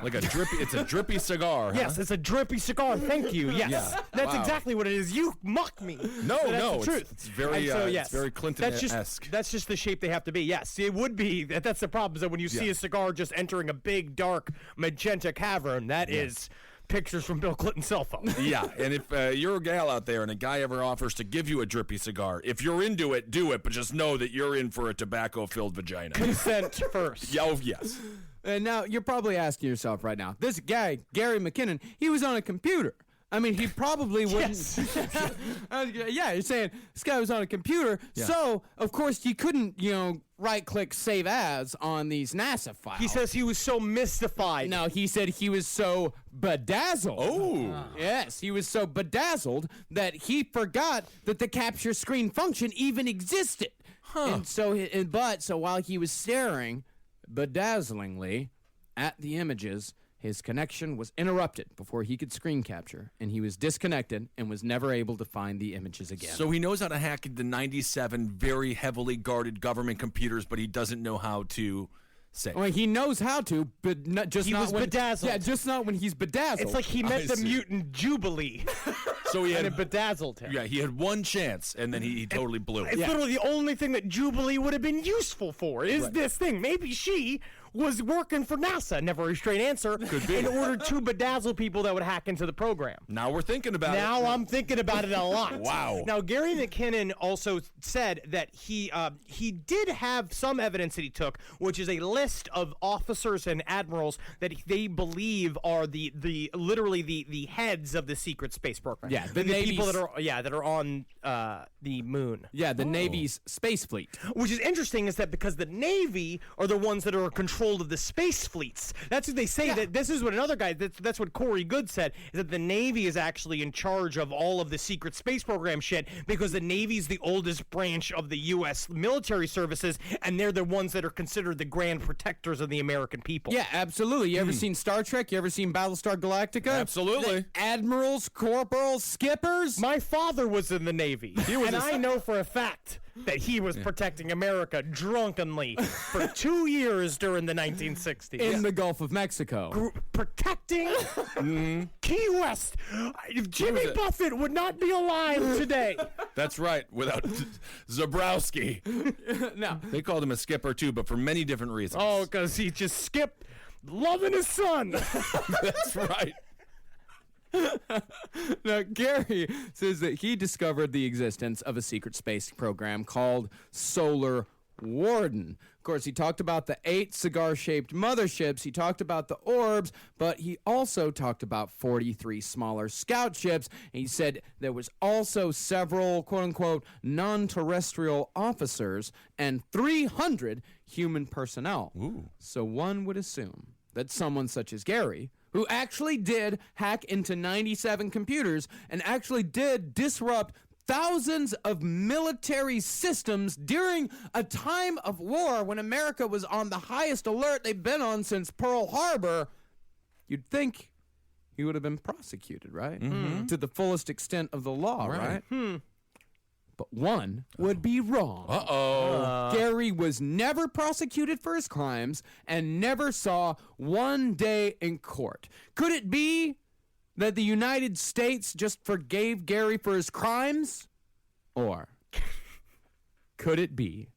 Like a drippy, it's a drippy cigar. Yes, huh? it's a drippy cigar. Thank you. Yes, Yeah. that's Wow. exactly what it is. You mock me. No, But that's no, the it's- truth. it's very, And so, it's yes, very Clinton-esque. That's just the shape they have to be. Yes, it would be. That's the problem. Is that when you see a cigar just entering a big, dark, magenta cavern, that is pictures from Bill Clinton's cell phone. Yeah, and if you're a gal out there and a guy ever offers to give you a drippy cigar, if you're into it, do it, but just know that you're in for a tobacco-filled vagina. Consent first. Yeah, oh, yes. And now you're probably asking yourself right now, this guy, Gary McKinnon, he was on a computer. I mean, he probably wouldn't. Yes. Yeah, you're saying this guy was on a computer, so of course you couldn't, right-click save as on these NASA files. He says he was so mystified. No, he said he was so bedazzled. Oh. Yes, he was so bedazzled that he forgot that the capture screen function even existed. And so, so while he was staring bedazzlingly at the images, his connection was interrupted before he could screen capture, and he was disconnected and was never able to find the images again. So he knows how to hack into 97 very heavily guarded government computers, but he doesn't know how to say. Well, he knows how to, but He not was when, bedazzled. Yeah, just not when he's bedazzled. It's like he met I the see. mutant Jubilee, So he and had, it bedazzled him. yeah, he had one chance, and then he totally blew it. It's literally the only thing that Jubilee would have been useful for is this thing. Maybe she was working for NASA, never a straight answer, in order to bedazzle people that would hack into the program. Now we're thinking about it. Now I'm thinking about it a lot. Wow. Now Gary McKinnon also said that he did have some evidence that he took, which is a list of officers and admirals that they believe are literally the heads of the secret space program. Yeah, the people Navy's- that are on the moon. Yeah, the Navy's space fleet. Which is interesting is that because the Navy are the ones that are in control of the space fleets. That's what they say. That this is what another guy, that's what Corey Good said, is that the Navy is actually in charge of all of the secret space program shit because the Navy's the oldest branch of the U.S. military services, and they're the ones that are considered the grand protectors of the American people. Yeah, absolutely. You ever seen Star Trek? You ever seen Battlestar Galactica? Absolutely. The admirals, corporals, skippers. My father was in the Navy, and I know for a fact that he was protecting America drunkenly for 2 years during the 1960s. in the Gulf of Mexico. Protecting Key West. Jimmy Buffett would not be alive today. That's right, without Zabrowski. No. They called him a skipper too, but for many different reasons. Oh, because he just skipped loving his son. That's right. Now, Gary says that he discovered the existence of a secret space program called Solar Warden. Of course, he talked about the 8 cigar-shaped motherships. He talked about the orbs, but he also talked about 43 smaller scout ships. And he said there was also several, quote-unquote, non-terrestrial officers and 300 human personnel. Ooh. So one would assume that someone such as Gary, who actually did hack into 97 computers and actually did disrupt thousands of military systems during a time of war when America was on the highest alert they've been on since Pearl Harbor, you'd think he would have been prosecuted, right? Mm-hmm. To the fullest extent of the law, right? But one would be wrong. Uh-oh. Gary was never prosecuted for his crimes and never saw one day in court. Could it be that the United States just forgave Gary for his crimes? Or could it be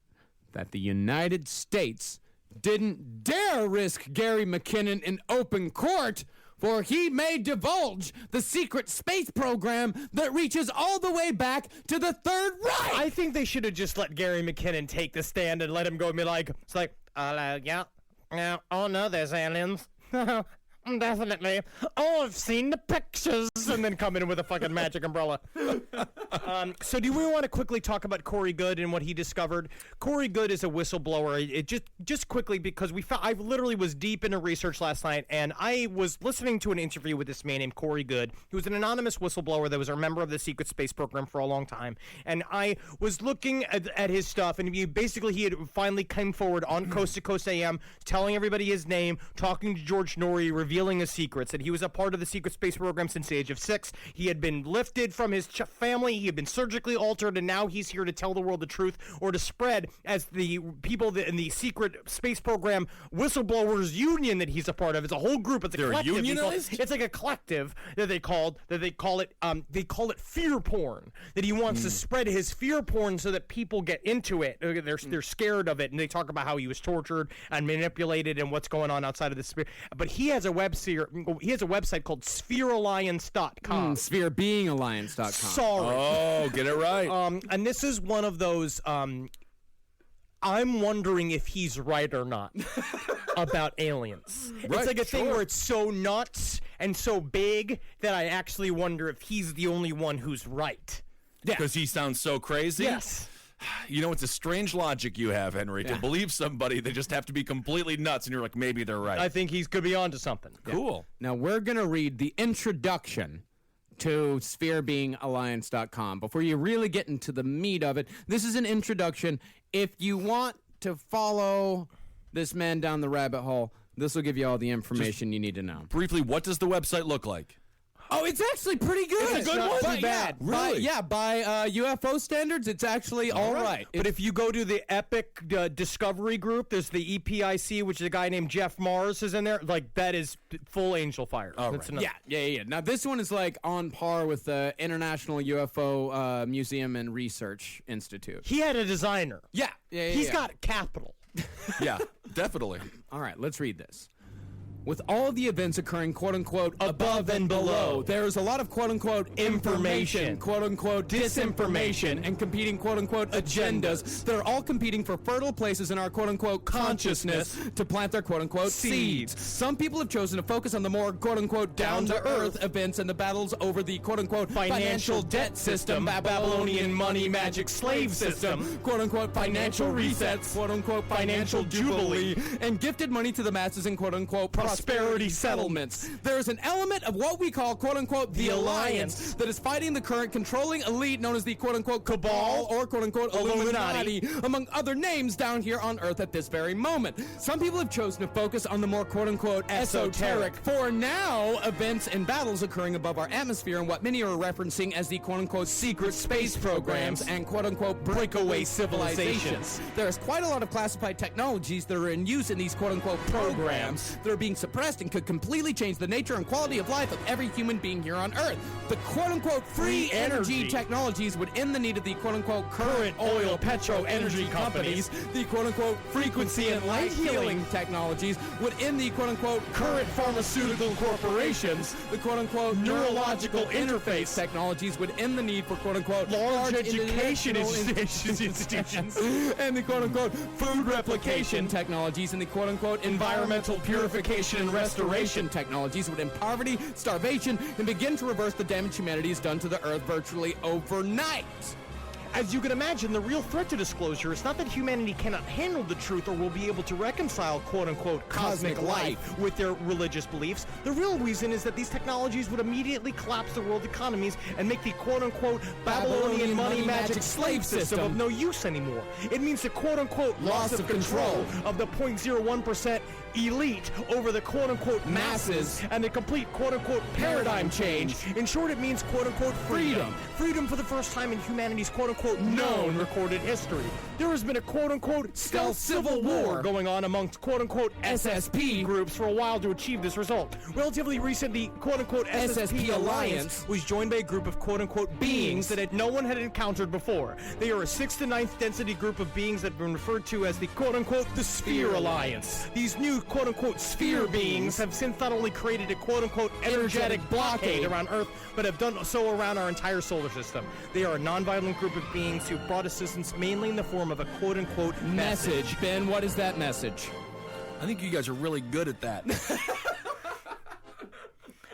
that the United States didn't dare risk Gary McKinnon in open court, for he may divulge the secret space program that reaches all the way back to the Third Reich? I think they should have just let Gary McKinnon take the stand and let him go and be like, it's like, yeah, oh no, there's aliens. Definitely. Oh, I've seen the pictures. And then come in with a fucking magic umbrella. So do we want to quickly talk about Corey Goode and what he discovered? Corey Goode is a whistleblower. It just quickly, because I literally was deep into research last night, and I was listening to an interview with this man named Corey Goode. He was an anonymous whistleblower that was a member of the secret space program for a long time. And I was looking at his stuff, and he had finally come forward on Coast to Coast AM, telling everybody his name, talking to George Norrie, revealing his secrets, that he was a part of the secret space program since the age of 6. He had been lifted from his family. He had been surgically altered, and now he's here to tell the world the truth, or to spread, as the people in the secret space program whistleblowers union that he's a part of. It's a whole group. It's a collective. Unionized? It's like a collective that they call it fear porn. That he wants to spread his fear porn so that people get into it. They're scared of it, and they talk about how he was tortured and manipulated and what's going on outside of the sphere. But he has a website called spherealliance.com. Spherebeingalliance.com. Sorry. Oh, get it right. And this is one of those, I'm wondering if he's right or not about aliens. Right, it's like a thing sure. where it's so nuts and so big that I actually wonder if he's the only one who's right. Yeah. Because he sounds so crazy? Yes. You know, it's a strange logic you have, Henry. To believe somebody, they just have to be completely nuts, and you're like, maybe they're right. I think he could be onto something. Cool. Now, we're going to read the introduction to spherebeingalliance.com before you really get into the meat of it. This is an introduction. If you want to follow this man down the rabbit hole, this will give you all the information you need to know. Briefly, what does the website look like? Oh, it's actually pretty good. It's a good one? But Too bad. Really? By UFO standards, it's actually all right. But if you go to the Epic Discovery group, there's the EPIC, which is a guy named Jeff Mars is in there. Like, that is full angel fire. All That's right. enough. Yeah. Now, this one is like on par with the International UFO Museum and Research Institute. He had a designer. Yeah. He's got capital. Yeah, definitely. All right, let's read this. With all of the events occurring, quote-unquote, above and below, there is a lot of, quote-unquote, information, quote-unquote, disinformation, and competing, quote-unquote, agendas that are all competing for fertile places in our, quote-unquote, consciousness to plant their, quote-unquote, seeds. Some people have chosen to focus on the more, quote-unquote, down-to-earth events and the battles over the, quote-unquote, financial debt system, Babylonian money magic slave system, quote-unquote, financial resets, quote-unquote, financial jubilee, and gifted money to the masses in, quote-unquote, prosperity settlements. There is an element of what we call, quote-unquote, the alliance that is fighting the current controlling elite known as the, quote-unquote, cabal or, quote-unquote, Illuminati, among other names down here on Earth at this very moment. Some people have chosen to focus on the more, quote-unquote, esoteric, for now, events and battles occurring above our atmosphere and what many are referencing as the, quote-unquote, secret space programs and, quote-unquote, breakaway civilizations. There is quite a lot of classified technologies that are in use in these, quote-unquote, programs that are being suppressed and could completely change the nature and quality of life of every human being here on Earth. The quote-unquote free energy technologies would end the need of the quote-unquote current oil petro energy companies. The quote-unquote frequency and light healing technologies would end the quote-unquote current pharmaceutical corporations. The quote-unquote neurological interface technologies would end the need for quote-unquote large education institutions. And the quote-unquote food replication technologies and the quote-unquote environmental purification and restoration technologies would end poverty, starvation, and begin to reverse the damage humanity has done to the Earth virtually overnight. As you can imagine, the real threat to disclosure is not that humanity cannot handle the truth or will be able to reconcile quote-unquote cosmic life with their religious beliefs. The real reason is that these technologies would immediately collapse the world economies and make the quote-unquote Babylonian money magic slave system of no use anymore. It means the quote-unquote loss of control of the 0.01% elite over the quote-unquote masses and the complete quote-unquote paradigm change. In short, it means quote-unquote freedom. Freedom for the first time in humanity's quote-unquote known recorded history. There has been a quote-unquote stealth civil war going on amongst quote-unquote SSP groups for a while to achieve this result. Relatively recently, quote-unquote SSP Alliance was joined by a group of quote-unquote beings that no one had encountered before. They are a 6th to 9th density group of beings that have been referred to as the quote-unquote the Sphere Alliance. These new quote-unquote sphere beings have since not only created a quote-unquote energetic blockade around Earth, but have done so around our entire solar system. They are a non-violent group of beings who brought assistance mainly in the form of a quote-unquote message. Ben, what is that message? I think you guys are really good at that.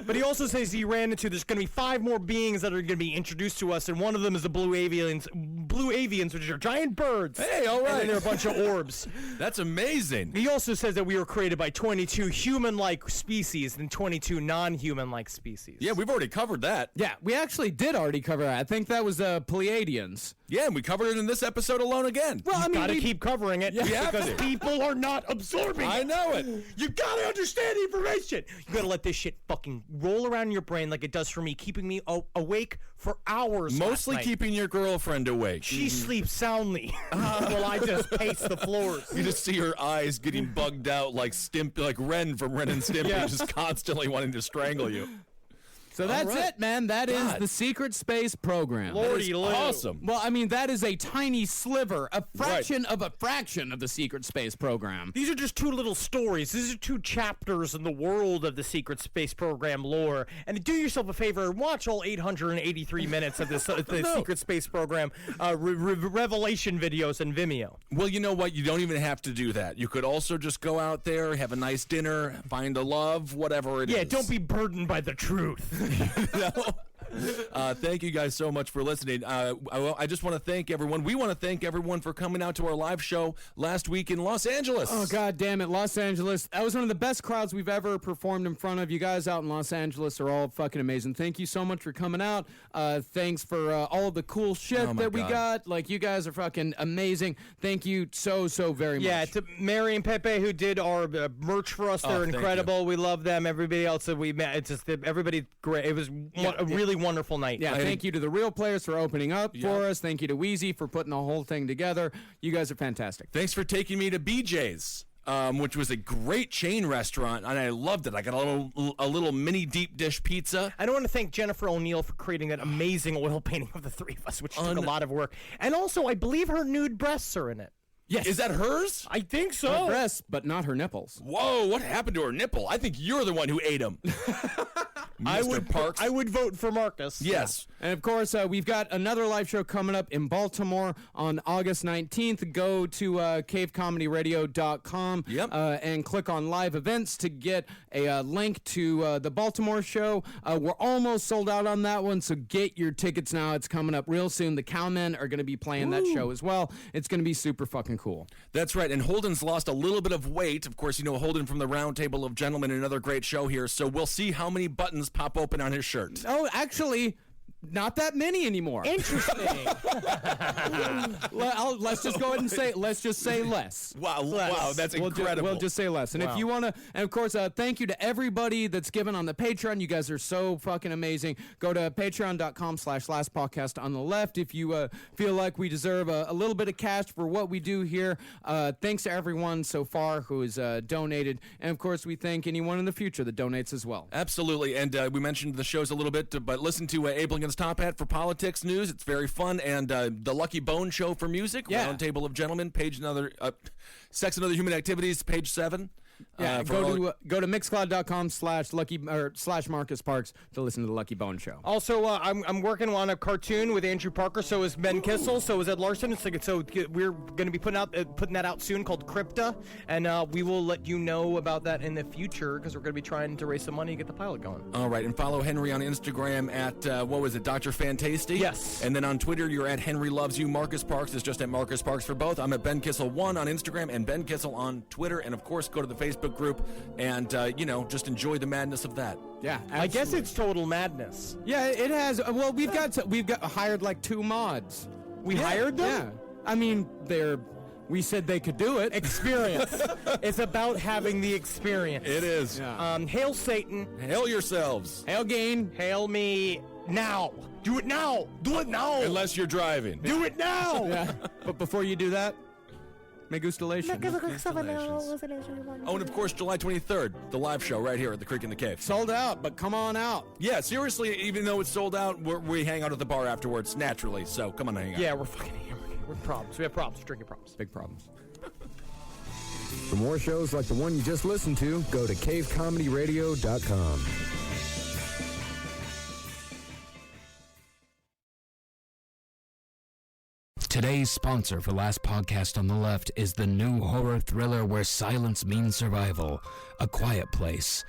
But he also says he ran into there's going to be 5 more beings that are going to be introduced to us, and one of them is the blue avians, which are giant birds. Hey, all right. And then they're a bunch of orbs. That's amazing. He also says that we were created by 22 human-like species and 22 non-human-like species. Yeah, we've already covered that. Yeah, we actually did already cover that. I think that was Pleiadians. Yeah, and we covered it in this episode alone again. Well, I mean, Gotta keep covering it because to. people are not absorbing I it. know it. You gotta understand the information. You gotta let this shit fucking roll around in your brain like it does for me, keeping me awake for hours. Mostly last night. keeping your girlfriend awake. She sleeps soundly while I just pace the floors. You just see her eyes getting bugged out like Ren from Ren and Stimpy, Yeah. just constantly wanting to strangle you. So that's right. it, man. That is God. the Secret Space Program. Lordy Lou. Awesome. Well, I mean, that is a tiny sliver, a fraction of the Secret Space Program. These are just 2 little stories. These are 2 chapters in the world of the Secret Space Program lore. And do yourself a favor and watch all 883 minutes of this the Secret Space Program revelation videos in Vimeo. Well, you know what? You don't even have to do that. You could also just go out there, have a nice dinner, find a love, whatever it is. Yeah, don't be burdened by the truth. Thank you guys so much for listening. I just want to thank everyone. We want to thank everyone for coming out to our live show last week in Los Angeles. Oh, God damn it, Los Angeles. That was one of the best crowds we've ever performed in front of. You guys out in Los Angeles are all fucking amazing. Thank you so much for coming out. Thanks for all of the cool shit that we got. Like, you guys are fucking amazing. Thank you so very much. Yeah, to Mary and Pepe who did our merch for us. They're thank incredible. We love them. Everybody else that we met, it's just everybody great. It was a really wonderful night. Yeah, thank you to the Real Players for opening up for us. Thank you to Wheezy for putting the whole thing together. You guys are fantastic. Thanks for taking me to BJ's, which was a great chain restaurant, and I loved it. I got a little mini deep dish pizza. I want to thank Jennifer O'Neill for creating that amazing oil painting of the 3 of us, which took a lot of work. And also, I believe her nude breasts are in it. Yes. Is that hers? I think so. Her breasts, but not her nipples. Whoa, what happened to her nipple? I think you're the one who ate them. Mr. Parks. I would vote for Marcus. Yes. And of course, we've got another live show coming up in Baltimore on August 19th. Go to cavecomedyradio.com and click on live events to get a link to the Baltimore show. We're almost sold out on that one, so get your tickets now. It's coming up real soon. The Cowmen are going to be playing that show as well. It's going to be super fucking cool. That's right. And Holden's lost a little bit of weight. Of course, you know Holden from the Round Table of Gentlemen, another great show here. So we'll see how many buttons pop open on his shirt. Oh, actually, not that many anymore. Interesting. Let's just go ahead and say, let's just say less. Wow, that's incredible. We'll just say less. And if you want to, and of course, thank you to everybody that's given on the Patreon. You guys are so fucking amazing. Go to patreon.com/lastpodcast on the left if you feel like we deserve a little bit of cash for what we do here. Thanks to everyone so far who has donated. And of course, we thank anyone in the future that donates as well. Absolutely. And we mentioned the shows a little bit, but listen to Abel Lincoln's Top Hat for politics news. It's very fun. And the Lucky Bone Show for music. Yeah. Round Table of Gentlemen, Sex and Other Human Activities, page 7. Yeah, go to mixcloud.com/Marcus Parks to listen to the Lucky Bone Show. Also, I'm working on a cartoon with Andrew Parker. So is Ben Kissel. So is Ed Larson. So we're going to be putting that out soon, called Crypta, and we will let you know about that in the future because we're going to be trying to raise some money to get the pilot going. All right, and follow Henry on Instagram at Dr. Fantasty. Yes. And then on Twitter, you're at Henry Loves You. Marcus Parks is just at Marcus Parks for both. I'm at Ben Kissel 1 on Instagram and Ben Kissel on Twitter, and of course, go to the Facebook group and just enjoy the madness of that. Yeah, absolutely. I guess it's total madness. Yeah, it has. Well, we've got hired like 2 mods. We hired them? Yeah. I mean, we said they could do it. Experience. It's about having the experience. It is. Yeah. Hail Satan. Hail yourselves. Hail Gain. Hail me now. Do it now. Do it now. Unless you're driving. Do it now. Yeah. But before you do that, me gustulation. Oh, and of course, July 23rd, the live show right here at the Creek in the Cave. Sold out, but come on out. Yeah, seriously, even though it's sold out, we hang out at the bar afterwards naturally, so come on, hang out. Yeah, we're fucking here. We're problems. We have problems. Drinking problems. Big problems. For more shows like the one you just listened to, go to cavecomedyradio.com. Today's sponsor for Last Podcast on the Left is the new horror thriller where silence means survival, A Quiet Place.